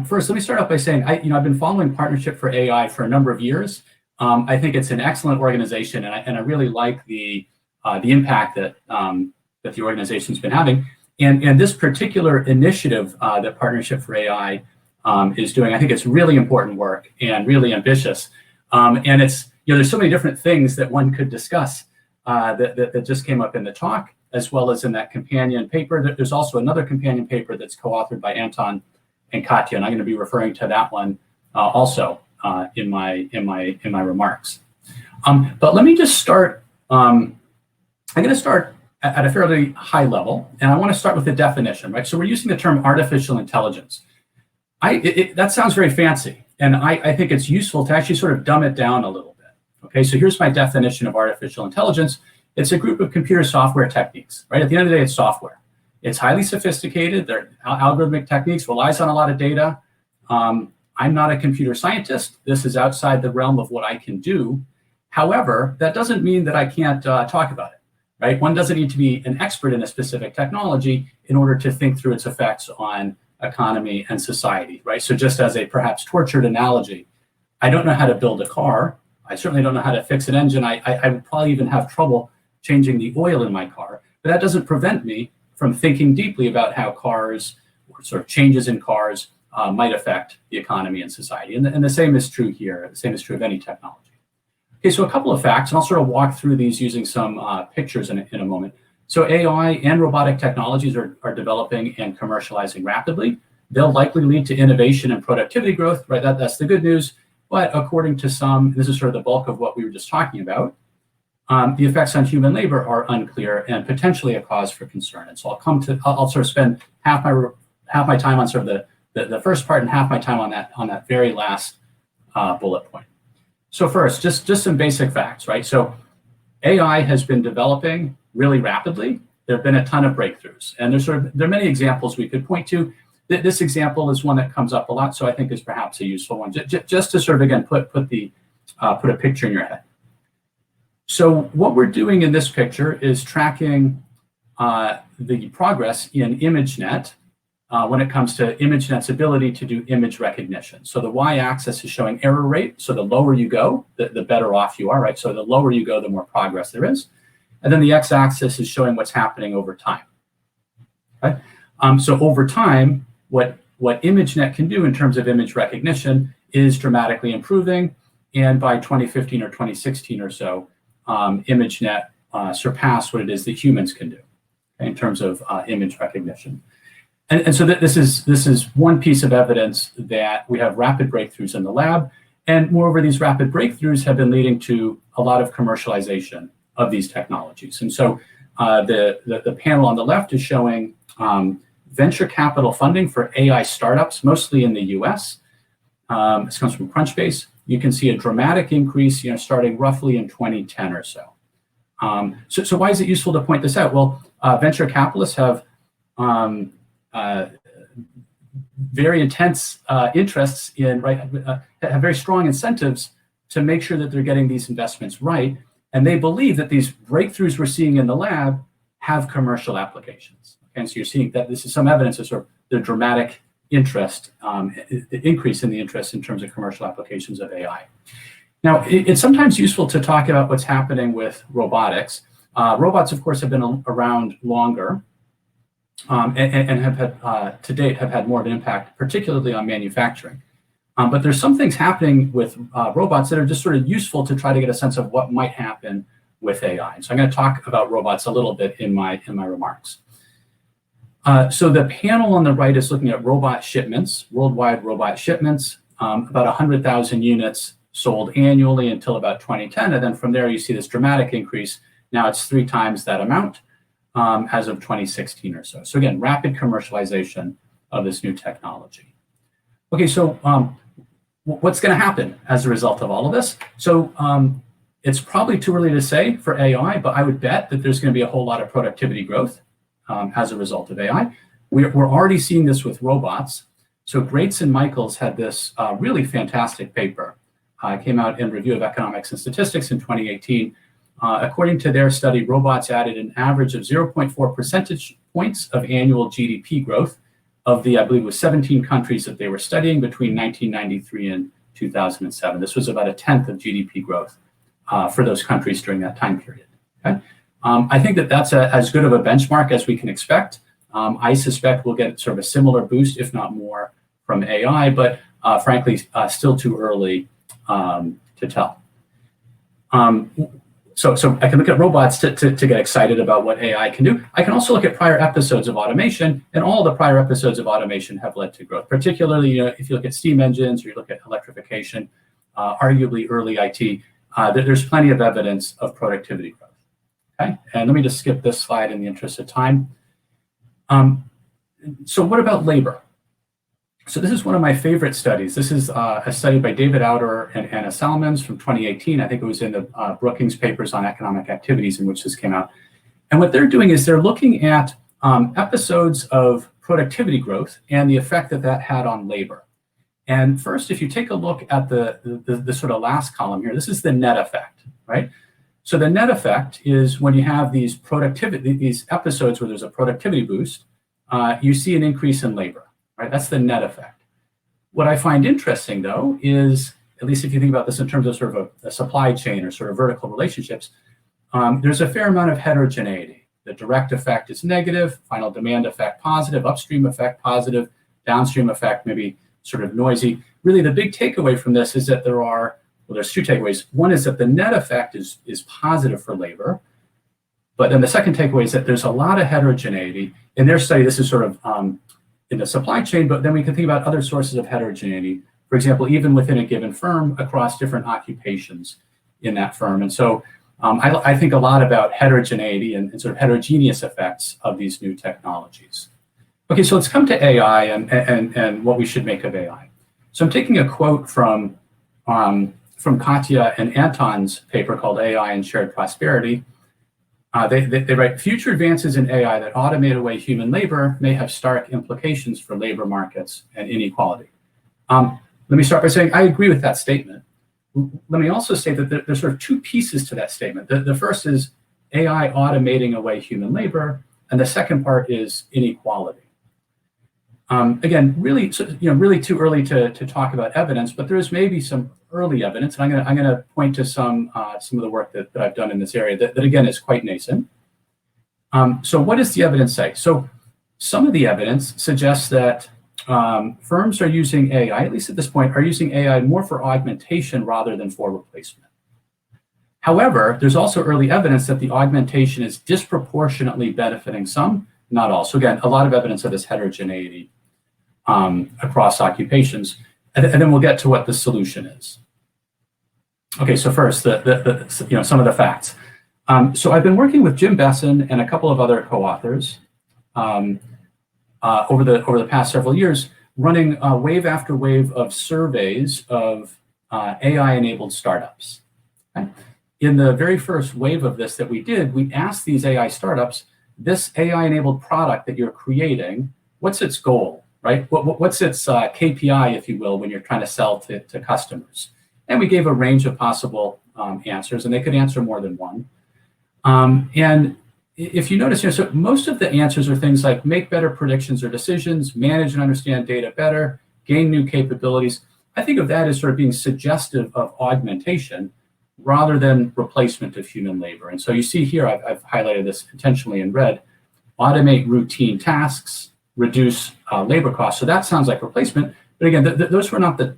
First, let me start off by saying I've been following Partnership for AI for a number of years. I think it's an excellent organization, and I really like the impact that the organization's been having. And this particular initiative that Partnership for AI is doing. I think it's really important work and really ambitious. And it's, there's so many different things that one could discuss that just came up in the talk, as well as in that companion paper. There's also another companion paper that's co-authored by Anton and Katya, and I'm going to be referring to that one also in my remarks. But let me just start. I'm going to start at a fairly high level, and I want to start with the definition, right? So we're using the term artificial intelligence. That sounds very fancy, and I think it's useful to actually sort of dumb it down a little bit. Okay, so here's my definition of artificial intelligence. It's a group of computer software techniques, right? At the end of the day, it's software. It's highly sophisticated. Their algorithmic techniques relies on a lot of data. I'm not a computer scientist. This is outside the realm of what I can do. However, that doesn't mean that I can't talk about it, right? One doesn't need to be an expert in a specific technology in order to think through its effects on economy and society, right? So just as a perhaps tortured analogy, I don't know how to build a car. I certainly don't know how to fix an engine. I would probably even have trouble changing the oil in my car, but that doesn't prevent me from thinking deeply about how cars or sort of changes in cars might affect the economy and society. And the same is true here. The same is true of any technology. Okay, so a couple of facts, and I'll sort of walk through these using some pictures in a moment. So AI and robotic technologies are developing and commercializing rapidly. They'll likely lead to innovation and productivity growth, right? That's the good news. But according to some, this is sort of the bulk of what we were just talking about, the effects on human labor are unclear and potentially a cause for concern. And so I'll sort of spend half my time on sort of the first part and half my time on that very last bullet point. So first, just some basic facts, right? So AI has been developing really rapidly. There have been a ton of breakthroughs, and there are many examples we could point to. This example is one that comes up a lot, so I think is perhaps a useful one, just to sort of again put a picture in your head. So what we're doing in this picture is tracking the progress in ImageNet when it comes to ImageNet's ability to do image recognition. So the y-axis is showing error rate. So the lower you go, the better off you are, right? So the lower you go, the more progress there is. And then the x-axis is showing what's happening over time. Okay? So over time, what ImageNet can do in terms of image recognition is dramatically improving. And by 2015 or 2016 or so, ImageNet surpassed what it is that humans can do in terms of image recognition. And so this is one piece of evidence that we have rapid breakthroughs in the lab. And moreover, these rapid breakthroughs have been leading to a lot of commercialization of these technologies. And so the panel on the left is showing venture capital funding for AI startups, mostly in the US. This comes from Crunchbase. You can see a dramatic increase, starting roughly in 2010 or so. So why is it useful to point this out? Well, venture capitalists have very intense interests in, have very strong incentives to make sure that they're getting these investments right. And they believe that these breakthroughs we're seeing in the lab have commercial applications. Okay? And so you're seeing that this is some evidence of sort of the dramatic interest, the increase in the interest in terms of commercial applications of AI. Now, it's sometimes useful to talk about what's happening with robotics. Robots, of course, have been around longer and have had, to date, have had more of an impact, particularly on manufacturing. But there's some things happening with robots that are just sort of useful to try to get a sense of what might happen with AI. So I'm going to talk about robots a little bit in my remarks. So the panel on the right is looking at robot shipments, worldwide robot shipments, about 100,000 units sold annually until about 2010. And then from there, you see this dramatic increase. Now it's 3 times that amount as of 2016 or so. So again, rapid commercialization of this new technology. Okay, so what's going to happen as a result of all of this? So it's probably too early to say for AI, but I would bet that there's going to be a whole lot of productivity growth as a result of AI. We're already seeing this with robots. So Greats and Michaels had this really fantastic paper. Came out in Review of Economics and Statistics in 2018. According to their study, robots added an average of 0.4 percentage points of annual GDP growth of the, I believe it was 17 countries that they were studying between 1993 and 2007. This was about 1/10 of GDP growth for those countries during that time period. Okay? I think that that's as good of a benchmark as we can expect. I suspect we'll get sort of a similar boost, if not more, from AI, but frankly, still too early to tell. So I can look at robots to get excited about what AI can do. I can also look at prior episodes of automation, and all the prior episodes of automation have led to growth, particularly if you look at steam engines or you look at electrification, arguably early IT, there's plenty of evidence of productivity growth. Okay, and let me just skip this slide in the interest of time. So what about labor? So this is one of my favorite studies. This is a study by David Outer and Anna Salmons from 2018. I think it was in the Brookings papers on economic activities in which this came out. And what they're doing is they're looking at episodes of productivity growth and the effect that that had on labor. And first, if you take a look at the sort of last column here, this is the net effect, right? So the net effect is when you have these episodes where there's a productivity boost, you see an increase in labor. Right, that's the net effect. What I find interesting, though, is, at least if you think about this in terms of sort of a supply chain or sort of vertical relationships, there's a fair amount of heterogeneity. The direct effect is negative, final demand effect positive, upstream effect positive, downstream effect maybe sort of noisy. Really, the big takeaway from this is that there's two takeaways. One is that the net effect is positive for labor, but then the second takeaway is that there's a lot of heterogeneity. In their study, this is sort of in the supply chain, but then we can think about other sources of heterogeneity. For example, even within a given firm across different occupations in that firm. And so I think a lot about heterogeneity and sort of heterogeneous effects of these new technologies. Okay, so let's come to AI and what we should make of AI. So I'm taking a quote from Katya and Anton's paper called AI and Shared Prosperity. They write, future advances in AI that automate away human labor may have stark implications for labor markets and inequality. Let me start by saying I agree with that statement. Let me also say that there's sort of two pieces to that statement. The first is AI automating away human labor, and the second part is inequality. Again, really too early to talk about evidence, but there is maybe some early evidence, and I'm going to point to some of the work that I've done in this area that again is quite nascent. So what does the evidence say? So some of the evidence suggests that firms are using AI, at least at this point, are using AI more for augmentation rather than for replacement. However, there's also early evidence that the augmentation is disproportionately benefiting some, not all. So again, a lot of evidence of this heterogeneity across occupations. And then we'll get to what the solution is. Okay, so first, some of the facts. So I've been working with Jim Besson and a couple of other co-authors over the past several years, running wave after wave of surveys of AI-enabled startups. Okay? In the very first wave of this that we did, we asked these AI startups, this AI-enabled product that you're creating, what's its goal? Right? What's its KPI, if you will, when you're trying to sell to customers? And we gave a range of possible answers, and they could answer more than one. And if you notice, so most of the answers are things like make better predictions or decisions, manage and understand data better, gain new capabilities. I think of that as sort of being suggestive of augmentation rather than replacement of human labor. And so you see here, I've highlighted this intentionally in red, automate routine tasks, reduce labor costs. So that sounds like replacement, but again, those were not the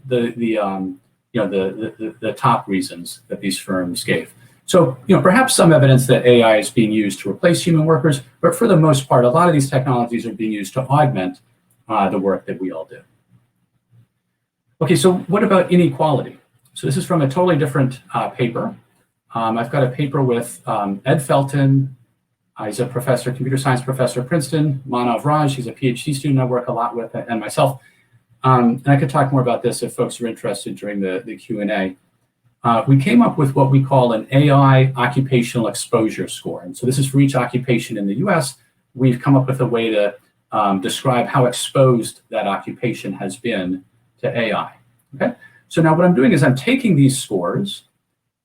top reasons that these firms gave. So perhaps some evidence that AI is being used to replace human workers, but for the most part, a lot of these technologies are being used to augment the work that we all do. Okay, so what about inequality? So this is from a totally different paper. I've got a paper with Ed Felton. He's a professor, computer science professor at Princeton. Manav Raj, he's a PhD student I work a lot with, and myself. And I could talk more about this if folks are interested during the Q&A. We came up with what we call an AI occupational exposure score. And so this is for each occupation in the US. We've come up with a way to describe how exposed that occupation has been to AI. Okay? So now what I'm doing is I'm taking these scores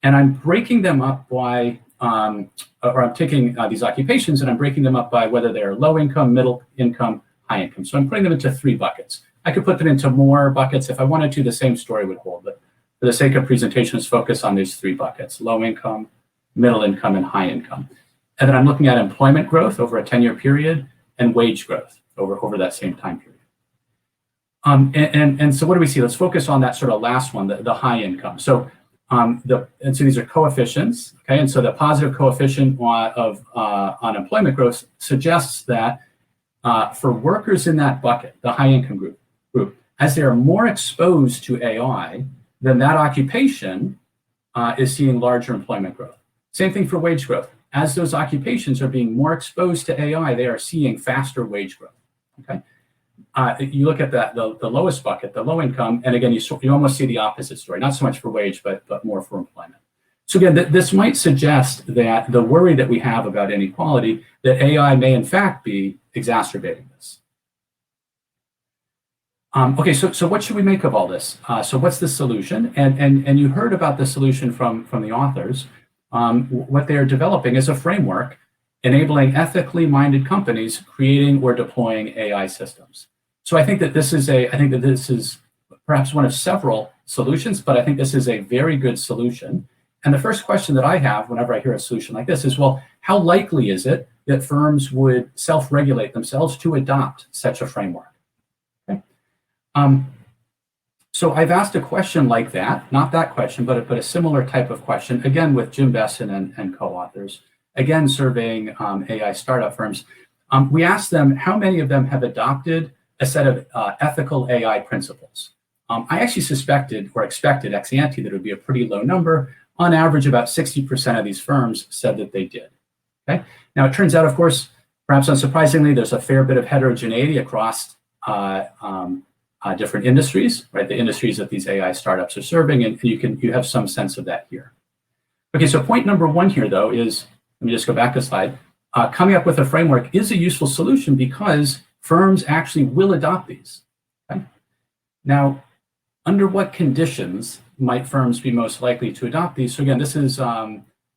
and I'm breaking them up by or I'm taking these occupations and I'm breaking them up by whether they're low income, middle income, high income. So I'm putting them into 3 buckets. I could put them into more buckets. If I wanted to, the same story would hold. But for the sake of presentation, let's focus on these 3 buckets: low income, middle income, and high income. And then I'm looking at employment growth over a 10-year period and wage growth over that same time period. And so what do we see? Let's focus on that sort of last one, the high income. So so these are coefficients, okay? And so the positive coefficient of unemployment growth suggests that for workers in that bucket, the high income group, as they are more exposed to AI, then that occupation is seeing larger employment growth. Same thing for wage growth. As those occupations are being more exposed to AI, they are seeing faster wage growth, okay? You look at the lowest bucket, the low income, and again, you almost see the opposite story, not so much for wage, but more for employment. So again, this might suggest that the worry that we have about inequality, that AI may in fact be exacerbating this. Okay, so what should we make of all this? So what's the solution? And you heard about the solution from the authors. What they are developing is a framework enabling ethically minded companies creating or deploying AI systems. So I think that this is perhaps one of several solutions, but I think this is a very good solution. And the first question that I have whenever I hear a solution like this is, well, how likely is it that firms would self-regulate themselves to adopt such a framework? Okay. So I've asked a question like that, not that question, but a similar type of question, again, with Jim Besson and co-authors, again, surveying AI startup firms. We asked them how many of them have adopted a set of ethical AI principles. I actually suspected or expected ex ante that it would be a pretty low number. On average, about 60% of these firms said that they did. Okay. Now, it turns out, of course, perhaps unsurprisingly, there's a fair bit of heterogeneity across different industries, right? The industries that these AI startups are serving, and you have some sense of that here. Okay, so point number one here, though, is, let me just go back a slide. Coming up with a framework is a useful solution because firms actually will adopt these. Okay? Now, under what conditions might firms be most likely to adopt these? So again, this is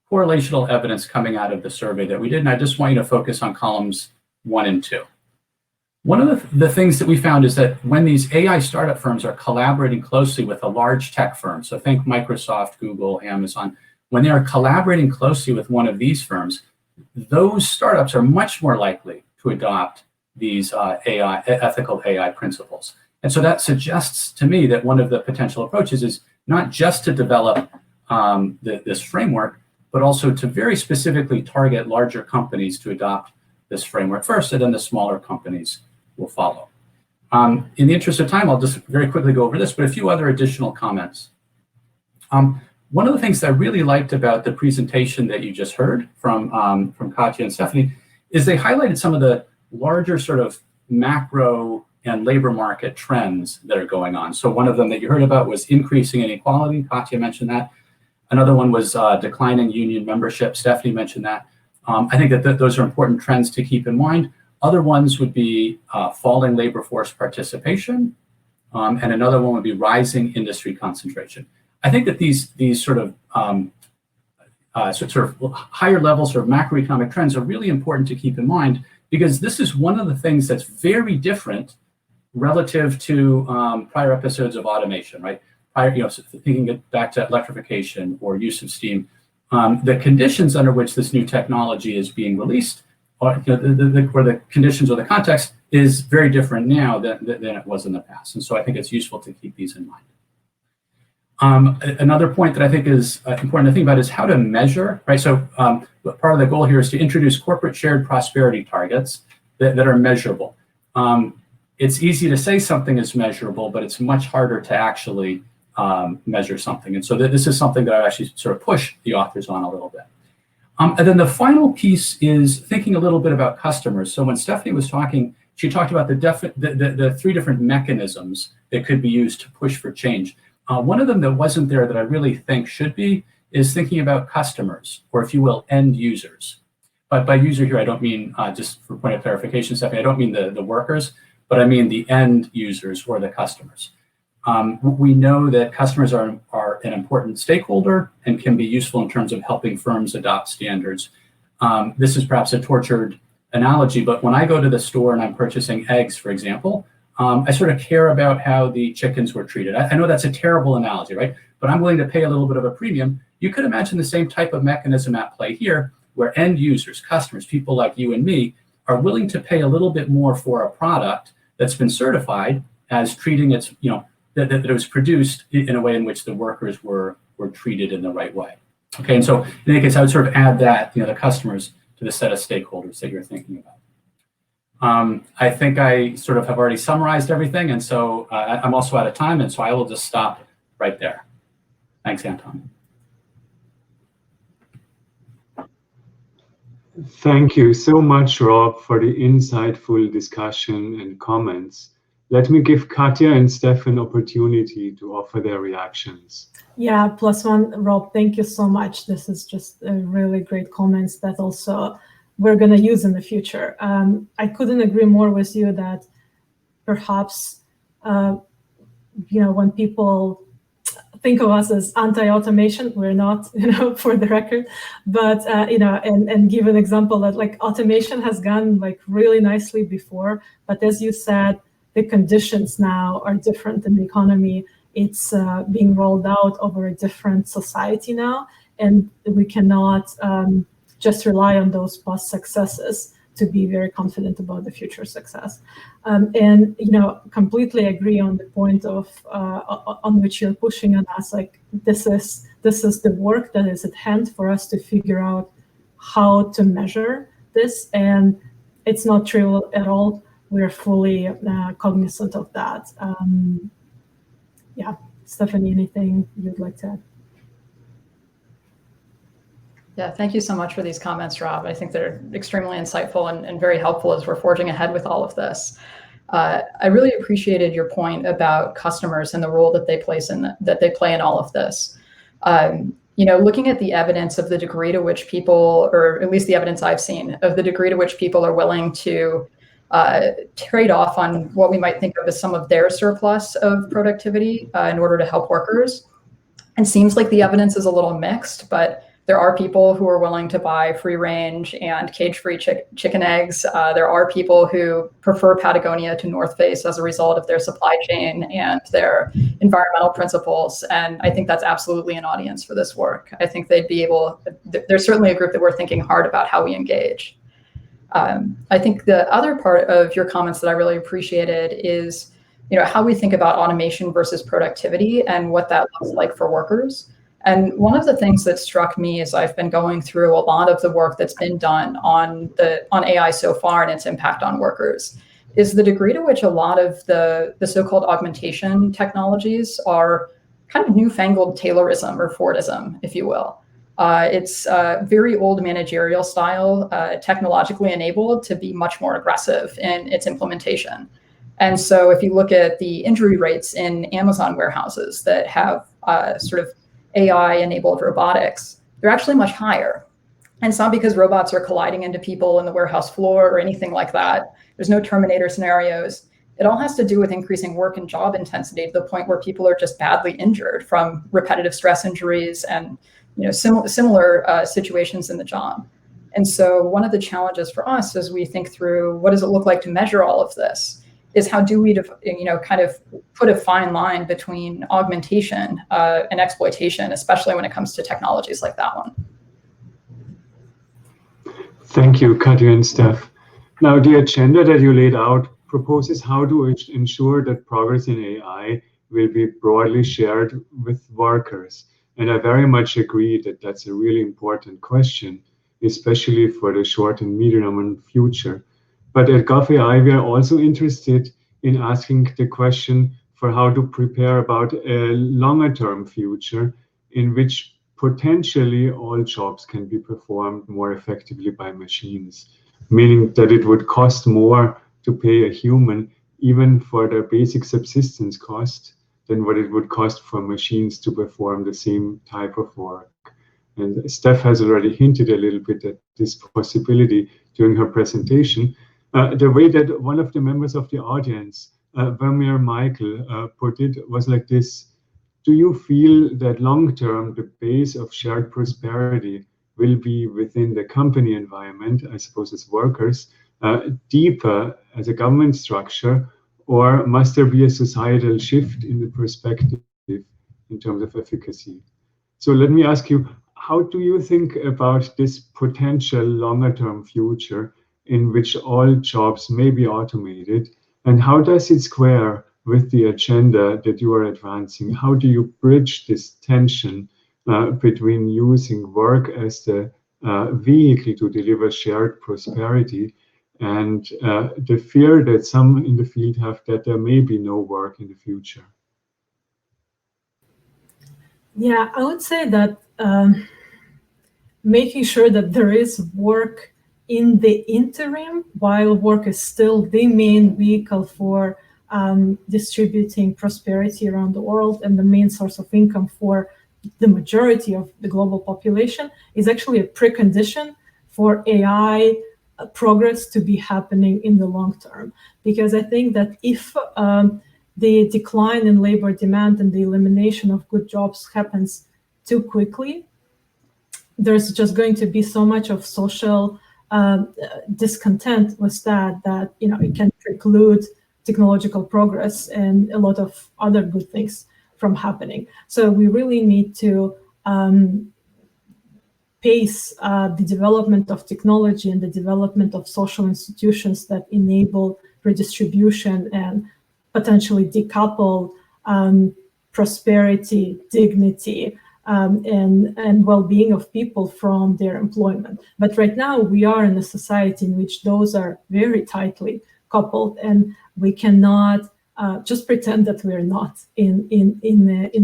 correlational evidence coming out of the survey that we did, and I just want you to focus on columns 1 and 2. One of the things that we found is that when these AI startup firms are collaborating closely with a large tech firm, so think Microsoft, Google, Amazon, when they are collaborating closely with one of these firms, those startups are much more likely to adopt these ethical AI principles. And so that suggests to me that one of the potential approaches is not just to develop this framework, but also to very specifically target larger companies to adopt this framework first, and then the smaller companies will follow. In the interest of time, I'll just very quickly go over this, but a few other additional comments. One of the things that I really liked about the presentation that you just heard from Katya and Stephanie is they highlighted some of the larger sort of macro and labor market trends that are going on. So one of them that you heard about was increasing inequality. Katya mentioned that. Another one was declining union membership. Stephanie mentioned that. I think that those are important trends to keep in mind. Other ones would be falling labor force participation, and another one would be rising industry concentration. I think that these sort of higher levels of macroeconomic trends are really important to keep in mind, because this is one of the things that's very different relative to prior episodes of automation, right? Thinking it back to electrification or use of steam, the conditions under which this new technology is being released, or the conditions or the context is very different now than it was in the past. And so I think it's useful to keep these in mind. Another point that I think is important to think about is how to measure, right? So part of the goal here is to introduce corporate shared prosperity targets that are measurable. It's easy to say something is measurable, but it's much harder to actually measure something. And so this is something that I actually sort of push the authors on a little bit. And then the final piece is thinking a little bit about customers. So when Stephanie was talking, she talked about the 3 different mechanisms that could be used to push for change. One of them that wasn't there that I really think should be is thinking about customers, or if you will, end users. But by user here, I don't mean, just for point of clarification, Stephanie, I don't mean the workers, but I mean the end users or the customers. We know that customers are an important stakeholder and can be useful in terms of helping firms adopt standards. This is perhaps a tortured analogy, but when I go to the store and I'm purchasing eggs, for example, I sort of care about how the chickens were treated. I know that's a terrible analogy, right? But I'm willing to pay a little bit of a premium. You could imagine the same type of mechanism at play here, where end users, customers, people like you and me, are willing to pay a little bit more for a product that's been certified as treating its, that it was produced in a way in which the workers were treated in the right way. Okay, and so in any case, I would sort of add that, the customers to the set of stakeholders that you're thinking about. I think I sort of have already summarized everything, and so I'm also out of time, and so I will just stop right there. Thanks, Anton. Thank you so much, Rob, for the insightful discussion and comments. Let me give Katya and Steph an opportunity to offer their reactions. Yeah, +1, Rob, thank you so much. This is just really great comments that also we're going to use in the future. I couldn't agree more with you that perhaps, when people think of us as anti-automation, we're not, for the record, but, and give an example that like automation has gone like really nicely before, but as you said, the conditions now are different in the economy. It's being rolled out over a different society now, and we cannot just rely on those past successes to be very confident about the future success. And completely agree on the point of on which you're pushing on us. Like this is the work that is at hand for us to figure out how to measure this, and it's not trivial at all. We're fully cognizant of that. Yeah, Stephanie, anything you'd like to add? Yeah, thank you so much for these comments, Rob. I think they're extremely insightful and very helpful as we're forging ahead with all of this. I really appreciated your point about customers and the role that they play in all of this. Looking at the evidence of the degree to which people, or at least the evidence I've seen of the degree to which people are willing to trade off on what we might think of as some of their surplus of productivity in order to help workers. It seems like the evidence is a little mixed, but there are people who are willing to buy free range and cage-free chicken eggs. There are people who prefer Patagonia to North Face as a result of their supply chain and their environmental principles. And I think that's absolutely an audience for this work. I think they'd be able, there's certainly a group that we're thinking hard about how we engage. I think the other part of your comments that I really appreciated is, how we think about automation versus productivity and what that looks like for workers. And one of the things that struck me as I've been going through a lot of the work that's been done on AI so far and its impact on workers is the degree to which a lot of the so-called augmentation technologies are kind of newfangled Taylorism or Fordism, if you will. It's very old managerial style, technologically enabled to be much more aggressive in its implementation. And so if you look at the injury rates in Amazon warehouses that have sort of AI-enabled robotics, they're actually much higher. And it's not because robots are colliding into people in the warehouse floor or anything like that. There's no Terminator scenarios. It all has to do with increasing work and job intensity to the point where people are just badly injured from repetitive stress injuries and similar situations in the job. And so one of the challenges for us as we think through what does it look like to measure all of this is how do we kind of put a fine line between augmentation and exploitation, especially when it comes to technologies like that one. Thank you, Katya and Steph. Now, the agenda that you laid out proposes how to ensure that progress in AI will be broadly shared with workers. And I very much agree that that's a really important question, especially for the short and medium future. But at GovAI, we are also interested in asking the question for how to prepare about a longer-term future in which potentially all jobs can be performed more effectively by machines, meaning that it would cost more to pay a human even for their basic subsistence cost than what it would cost for machines to perform the same type of work. And Steph has already hinted a little bit at this possibility during her presentation. The way that one of the members of the audience, Vermeer Michael, put it was like this: do you feel that long-term the base of shared prosperity will be within the company environment, I suppose as workers, deeper as a government structure, or must there be a societal shift in the perspective in terms of efficacy? So let me ask you, how do you think about this potential longer-term future in which all jobs may be automated, and how does it square with the agenda that you are advancing? How do you bridge this tension between using work as the vehicle to deliver shared prosperity and the fear that some in the field have that there may be no work in the future? Yeah, I would say that making sure that there is work in the interim, while work is still the main vehicle for distributing prosperity around the world and the main source of income for the majority of the global population, is actually a precondition for AI progress to be happening in the long term. Because I think that if the decline in labor demand and the elimination of good jobs happens too quickly, there's just going to be so much of social discontent with that it can preclude technological progress and a lot of other good things from happening. So we really need to pace the development of technology and the development of social institutions that enable redistribution and potentially decouple prosperity, dignity, and well-being of people from their employment. But right now we are in a society in which those are very tightly coupled, and we cannot just pretend that we're not in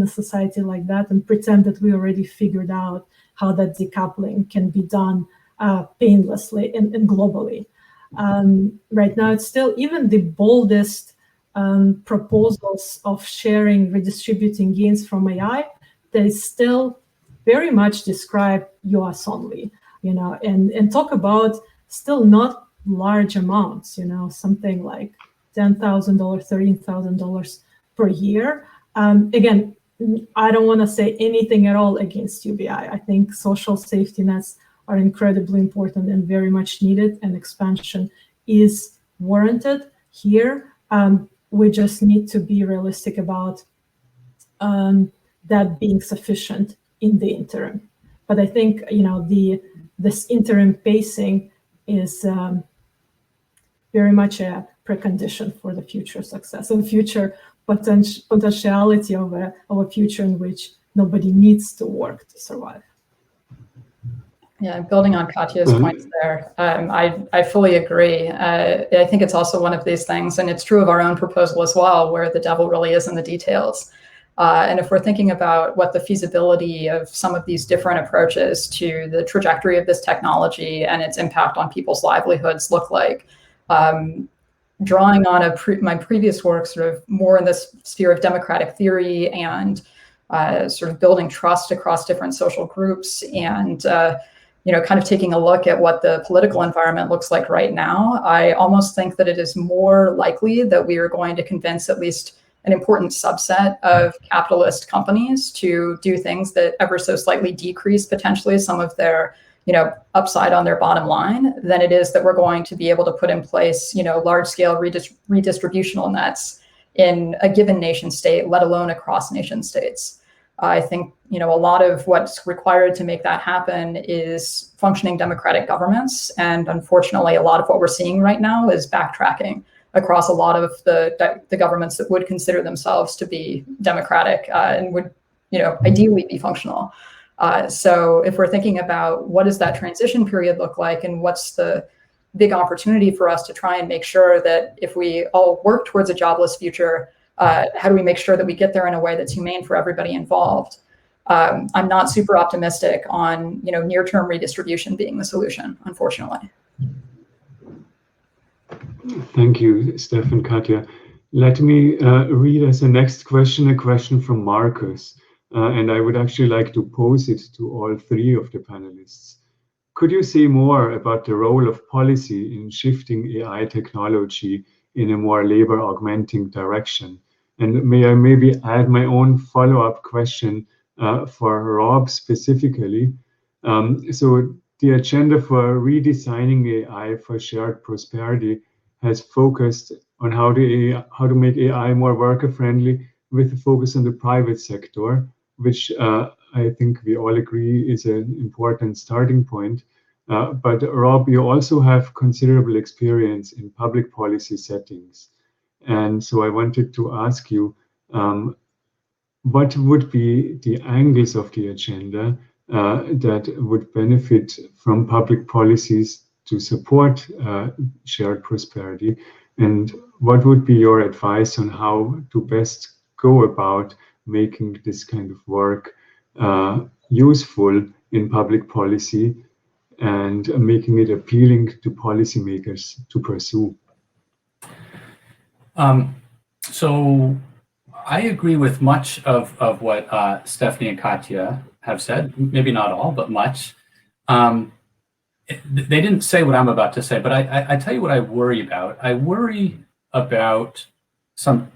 a society like that and pretend that we already figured out how that decoupling can be done painlessly and globally. Right now, it's still even the boldest proposals of sharing, redistributing gains from AI, they still very much describe US only, and talk about still not large amounts, something like $10,000, $13,000 per year. Again, I don't want to say anything at all against UBI. I think social safety nets are incredibly important and very much needed, and expansion is warranted here. We just need to be realistic about that being sufficient in the interim. But I think this interim pacing is very much a precondition for the future success and future potentiality of a future in which nobody needs to work to survive. Yeah, building on Katya's points there, I fully agree. I think it's also one of these things, and it's true of our own proposal as well, where the devil really is in the details. And if we're thinking about what the feasibility of some of these different approaches to the trajectory of this technology and its impact on people's livelihoods look like, drawing on my previous work, sort of more in this sphere of democratic theory and sort of building trust across different social groups, and kind of taking a look at what the political environment looks like right now, I almost think that it is more likely that we are going to convince at least an important subset of capitalist companies to do things that ever so slightly decrease potentially some of their upside on their bottom line, than it is that we're going to be able to put in place, large scale redistributional nets in a given nation state, let alone across nation states. I think, a lot of what's required to make that happen is functioning democratic governments. And unfortunately, a lot of what we're seeing right now is backtracking across a lot of the governments that would consider themselves to be democratic and would, ideally be functional. So if we're thinking about what does that transition period look like, and what's the big opportunity for us to try and make sure that if we all work towards a jobless future, how do we make sure that we get there in a way that's humane for everybody involved? I'm not super optimistic on near-term redistribution being the solution, unfortunately. Thank you, Stefan, Katya. Let me read as a next question, a question from Marcus. And I would actually like to pose it to all three of the panelists. Could you say more about the role of policy in shifting AI technology in a more labor augmenting direction? And may I maybe add my own follow-up question for Rob specifically? So the agenda for redesigning AI for shared prosperity has focused on how to make AI more worker-friendly with a focus on the private sector, which I think we all agree is an important starting point. But Rob, you also have considerable experience in public policy settings. And so I wanted to ask you, what would be the angles of the agenda that would benefit from public policies to support shared prosperity? And what would be your advice on how to best go about making this kind of work useful in public policy and making it appealing to policymakers to pursue? So I agree with much of what Stephanie and Katya have said, maybe not all, but much. They didn't say what I'm about to say, but I tell you what I worry about. I worry about some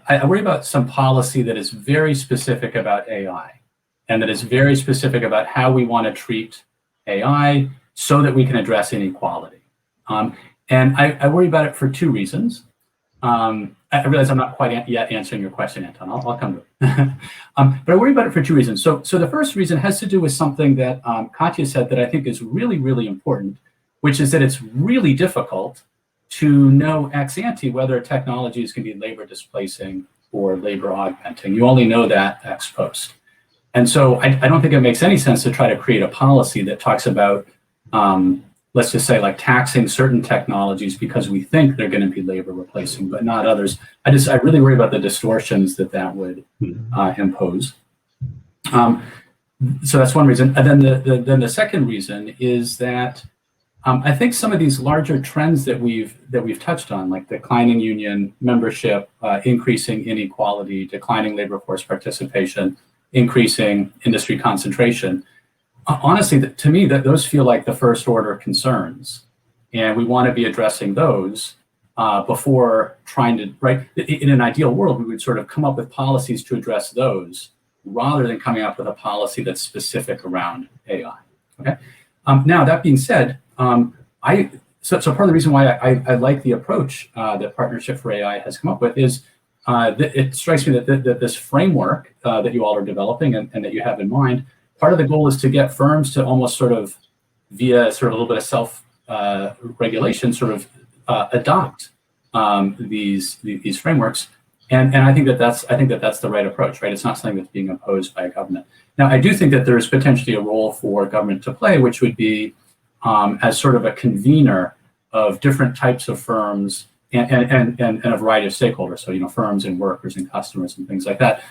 policy that is very specific about AI, and that is very specific about how we want to treat AI so that we can address inequality. And I worry about it for two reasons. I realize I'm not quite yet answering your question, Anton. I'll come to it. But I worry about it for two reasons. So the first reason has to do with something that Katya said that I think is really, really important, which is that it's really difficult to know ex ante whether technologies can be labor displacing or labor augmenting. You only know that ex post. And so I don't think it makes any sense to try to create a policy that talks about let's just say like taxing certain technologies because we think they're going to be labor replacing, but not others. I really worry about the distortions that would impose. So that's one reason. And then the second reason is that I think some of these larger trends that we've touched on, like declining union membership, increasing inequality, declining labor force participation, increasing industry concentration, honestly, to me, those feel like the first order concerns, and we want to be addressing those before trying to, right? In an ideal world, we would sort of come up with policies to address those rather than coming up with a policy that's specific around AI. Okay. Now that being said, so part of the reason why I like the approach that Partnership for AI has come up with is that it strikes me that this framework that you all are developing and that you have in mind. Part of the goal is to get firms to almost sort of via sort of a little bit of self-regulation sort of adopt these frameworks. And I think that's the right approach, right? It's not something that's being imposed by a government. Now, I do think that there's potentially a role for government to play, which would be as sort of a convener of different types of firms and a variety of stakeholders. So, firms and workers and customers and things like that.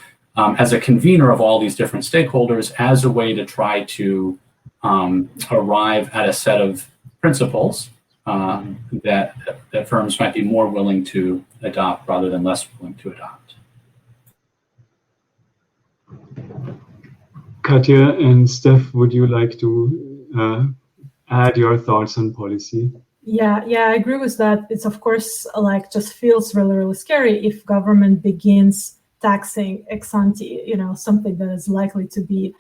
As a convener of all these different stakeholders as a way to try to arrive at a set of principles that firms might be more willing to adopt rather than less willing to adopt. Katya and Steph, would you like to add your thoughts on policy? Yeah, I agree with that. It's of course just feels really, really scary if government begins taxing ex ante, something that is likely to be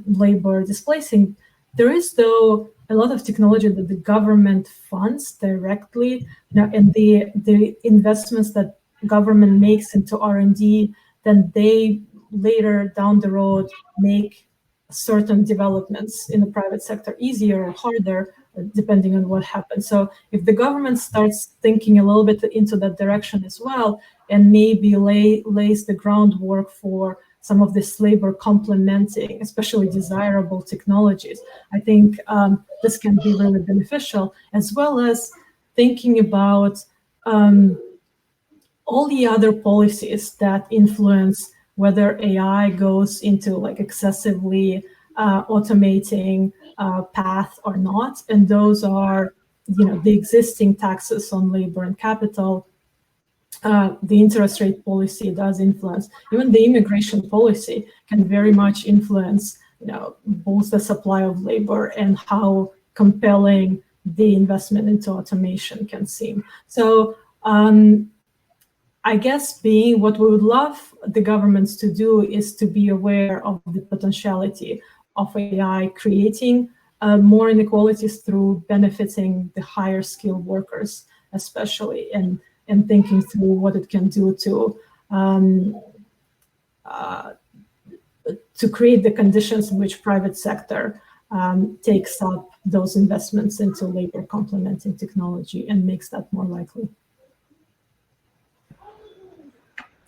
labor displacing. There is, though, a lot of technology that the government funds directly, and the investments that government makes into R&D, then they later down the road make certain developments in the private sector easier or harder, depending on what happens. So if the government starts thinking a little bit into that direction as well, and maybe lays the groundwork for some of this labor complementing, especially desirable technologies, I think this can be really beneficial, as well as thinking about all the other policies that influence whether AI goes into excessively automating path or not. And those are, the existing taxes on labor and capital. The interest rate policy does influence. Even the immigration policy can very much influence, both the supply of labor and how compelling the investment into automation can seem. So I guess what we would love the governments to do is to be aware of the potentiality of AI creating more inequalities through benefiting the higher skilled workers, especially, and thinking through what it can do to create the conditions in which private sector takes up those investments into labor complementing technology and makes that more likely.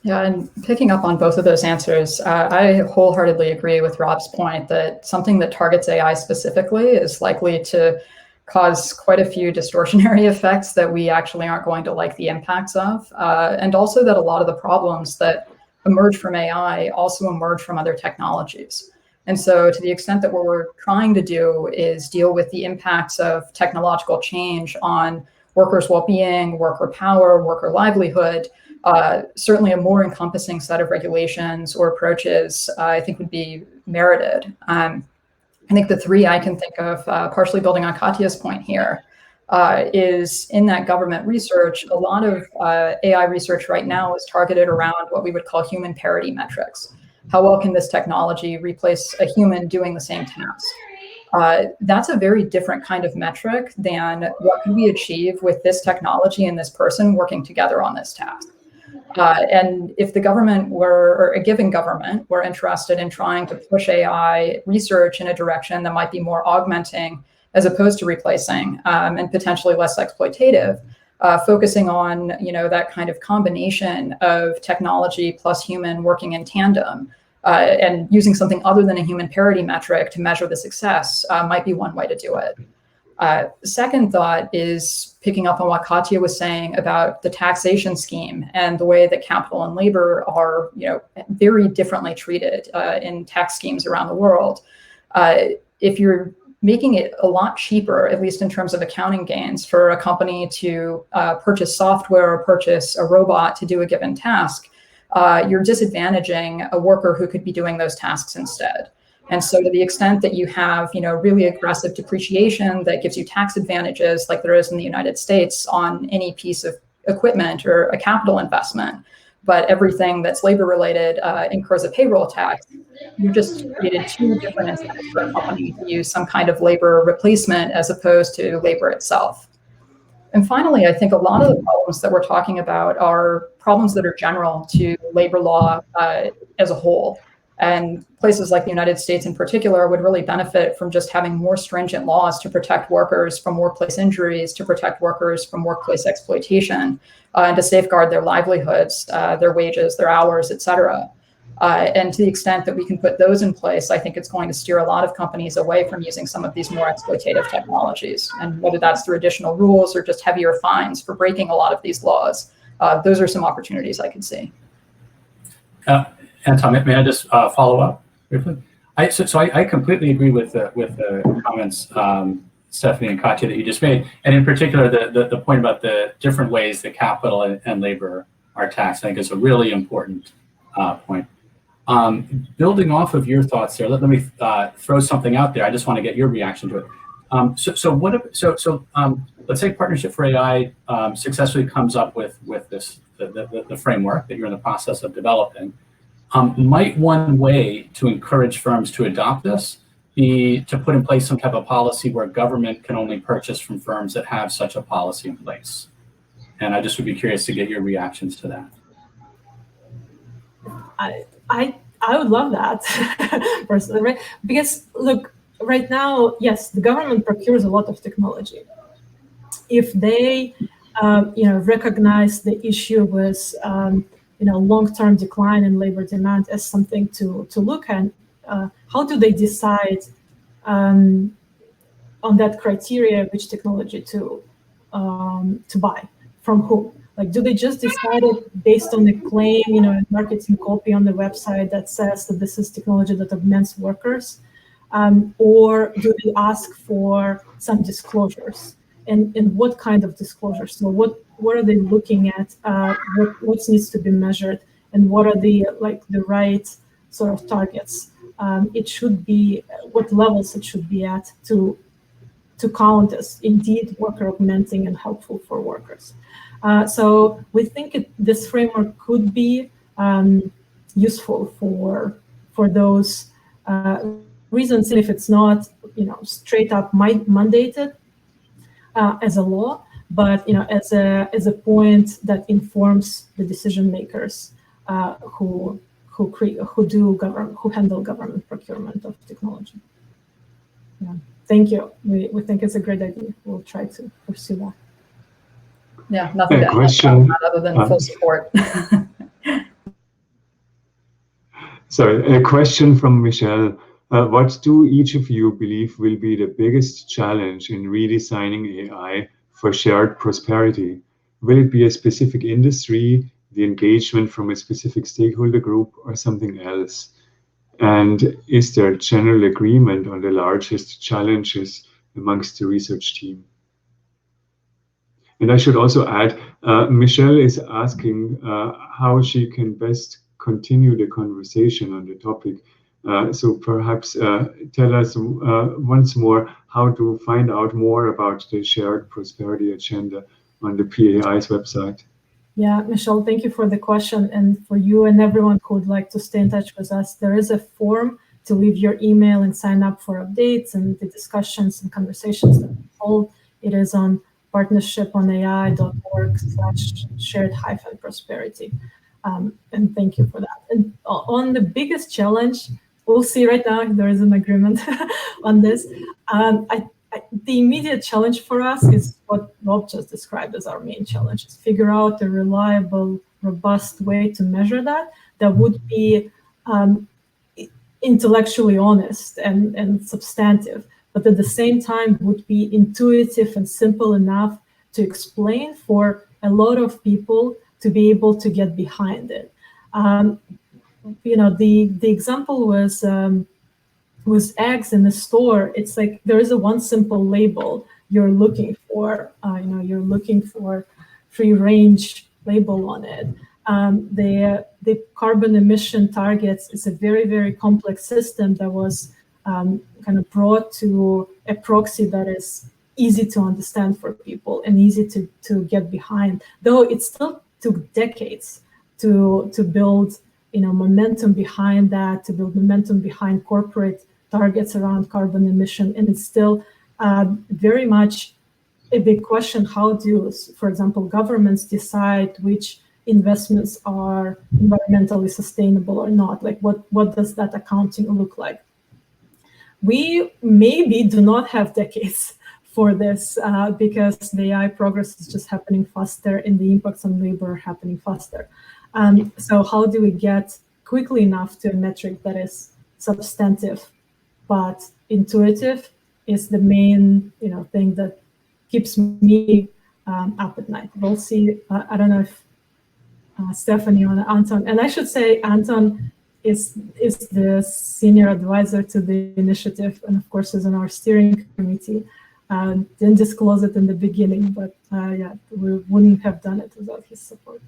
Yeah, and picking up on both of those answers, I wholeheartedly agree with Rob's point that something that targets AI specifically is likely to cause quite a few distortionary effects that we actually aren't going to like the impacts of. And also that a lot of the problems that emerge from AI also emerge from other technologies. And so to the extent that what we're trying to do is deal with the impacts of technological change on workers' well-being, worker power, worker livelihood, certainly a more encompassing set of regulations or approaches, I think, would be merited. I think the three I can think of, partially building on Katya's point here, is in that government research, a lot of AI research right now is targeted around what we would call human parity metrics. How well can this technology replace a human doing the same task? That's a very different kind of metric than what can we achieve with this technology and this person working together on this task. And if the government or a given government were interested in trying to push AI research in a direction that might be more augmenting as opposed to replacing, and potentially less exploitative, focusing on that kind of combination of technology plus human working in tandem, and using something other than a human parity metric to measure the success might be one way to do it. Second thought is picking up on what Katya was saying about the taxation scheme and the way that capital and labor are, very differently treated in tax schemes around the world. If you're making it a lot cheaper, at least in terms of accounting gains, for a company to purchase software or purchase a robot to do a given task, you're disadvantaging a worker who could be doing those tasks instead. And so to the extent that you have, really aggressive depreciation that gives you tax advantages like there is in the United States on any piece of equipment or a capital investment, but everything that's labor related incurs a payroll tax, you just created two different incentives for a company to use some kind of labor replacement as opposed to labor itself. And finally, I think a lot of the problems that we're talking about are problems that are general to labor law as a whole. And places like the United States in particular would really benefit from just having more stringent laws to protect workers from workplace injuries, to protect workers from workplace exploitation, and to safeguard their livelihoods, their wages, their hours, et cetera. And to the extent that we can put those in place, I think it's going to steer a lot of companies away from using some of these more exploitative technologies. And whether that's through additional rules or just heavier fines for breaking a lot of these laws, those are some opportunities I can see. Anton, may I just follow up briefly? So I completely agree with the comments, Stephanie and Katya, that you just made, and in particular the point about the different ways that capital and labor are taxed. I think is a really important point. Building off of your thoughts there, let me throw something out there. I just want to get your reaction to it. Let's say Partnership for AI successfully comes up with this the framework that you're in the process of developing. Might one way to encourage firms to adopt this be to put in place some type of policy where government can only purchase from firms that have such a policy in place? And I just would be curious to get your reactions to that. I would love that personally, right? Because look, right now, yes, the government procures a lot of technology. If they, recognize the issue with, long-term decline in labor demand as something to look at, how do they decide on that criteria which technology to buy from whom? Like, do they just decide it based on the claim, marketing copy on the website that says that this is technology that augments workers, or do they ask for some disclosures? And what kind of disclosures? So what are they looking at? What needs to be measured, and what are the right sort of targets? It should be what levels it should be at to count as indeed worker augmenting and helpful for workers. So we think this framework could be useful for those reasons, if it's not straight up mandated as a law, but as a point that informs the decision makers who handle government procurement of technology. Yeah. Thank you. We think it's a great idea. We'll try to pursue that. Yeah, nothing to add other than full support. Sorry, a question from Michelle. What do each of you believe will be the biggest challenge in redesigning AI for shared prosperity? Will it be a specific industry, the engagement from a specific stakeholder group, or something else? And is there general agreement on the largest challenges amongst the research team? And I should also add, Michelle is asking how she can best continue the conversation on the topic. So perhaps tell us once more how to find out more about the shared prosperity agenda on the PAI's website. Yeah, Michelle, thank you for the question. And for you and everyone who would like to stay in touch with us, there is a form to leave your email and sign up for updates and the discussions and conversations that we hold. It is on partnershiponai.org/shared-prosperity. And thank you for that. And on the biggest challenge, we'll see right now if there is an agreement on this. The immediate challenge for us is what Rob just described as our main challenge, is figure out a reliable, robust way to measure that would be intellectually honest and substantive, but at the same time would be intuitive and simple enough to explain for a lot of people to be able to get behind it. The example was eggs in the store. It's like there is a one simple label you're looking for. You're looking for free range label on it. The carbon emission targets is a very, very complex system that was kind of brought to a proxy that is easy to understand for people and easy to get behind, though it still took decades to build momentum behind that, to build momentum behind corporate targets around carbon emission. And it's still very much a big question. How do, for example, governments decide which investments are environmentally sustainable or not? Like what does that accounting look like? We maybe do not have decades for this because the AI progress is just happening faster and the impacts on labor are happening faster. So how do we get quickly enough to a metric that is substantive but intuitive is the main thing that keeps me up at night. We'll see. I don't know if Stephanie or Anton, and I should say Anton is the senior advisor to the initiative, and of course is on our steering committee. Didn't disclose it in the beginning, but yeah, we wouldn't have done it without his support.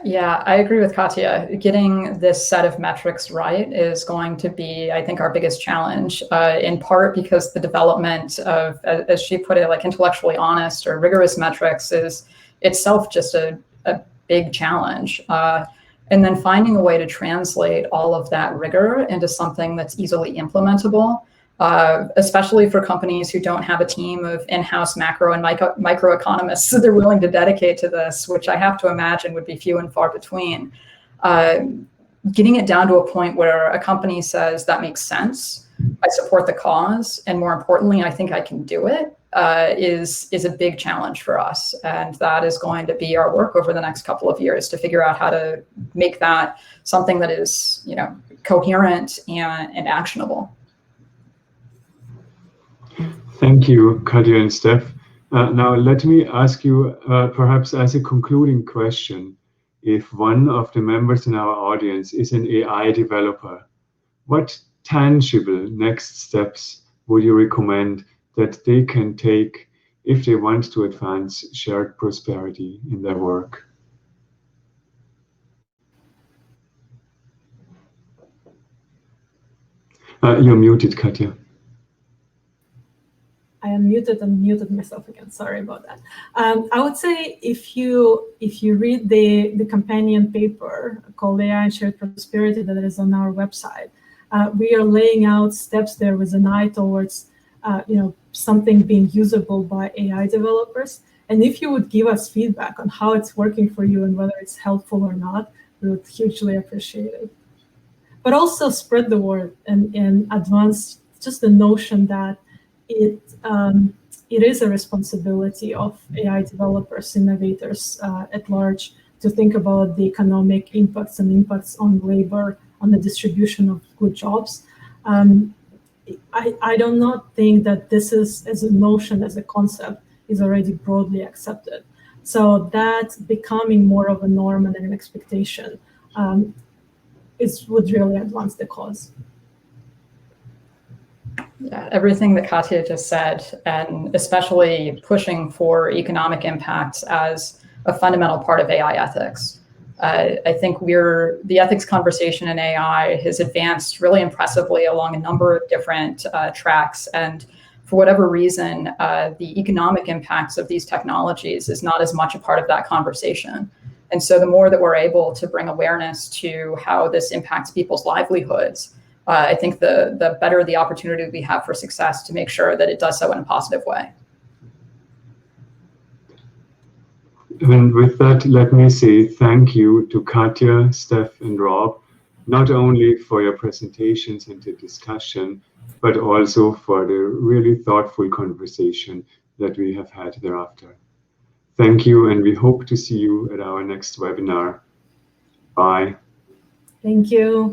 Yeah, I agree with Katya. Getting this set of metrics right is going to be, I think, our biggest challenge, in part because the development of, as she put it, like intellectually honest or rigorous metrics is itself just a big challenge. And then finding a way to translate all of that rigor into something that's easily implementable, especially for companies who don't have a team of in-house macro and microeconomists that they're willing to dedicate to this, which I have to imagine would be few and far between. Getting it down to a point where a company says, that makes sense, I support the cause, and more importantly, I think I can do it, is a big challenge for us. And that is going to be our work over the next couple of years, to figure out how to make that something that is, coherent and actionable. Thank you, Katya and Steph. Now, let me ask you, perhaps as a concluding question, if one of the members in our audience is an AI developer, what tangible next steps would you recommend that they can take if they want to advance shared prosperity in their work? You're muted, Katya. I am muted and muted myself again. Sorry about that. I would say if you read the companion paper called AI and Shared Prosperity that is on our website, we are laying out steps there with an eye towards something being usable by AI developers. And if you would give us feedback on how it's working for you and whether it's helpful or not, we would hugely appreciate it. But also spread the word and advance just the notion that it is a responsibility of AI developers, innovators at large, to think about the economic impacts and impacts on labor, on the distribution of good jobs. I do not think that this is, as a notion, as a concept, is already broadly accepted. So that becoming more of a norm and an expectation would really advance the cause. Yeah, everything that Katya just said, and especially pushing for economic impacts as a fundamental part of AI ethics. I think the ethics conversation in AI has advanced really impressively along a number of different tracks. And for whatever reason, the economic impacts of these technologies is not as much a part of that conversation. And so the more that we're able to bring awareness to how this impacts people's livelihoods, I think the better the opportunity we have for success to make sure that it does so in a positive way. And with that, let me say thank you to Katya, Steph, and Rob, not only for your presentations and the discussion, but also for the really thoughtful conversation that we have had thereafter. Thank you, and we hope to see you at our next webinar. Bye. Thank you.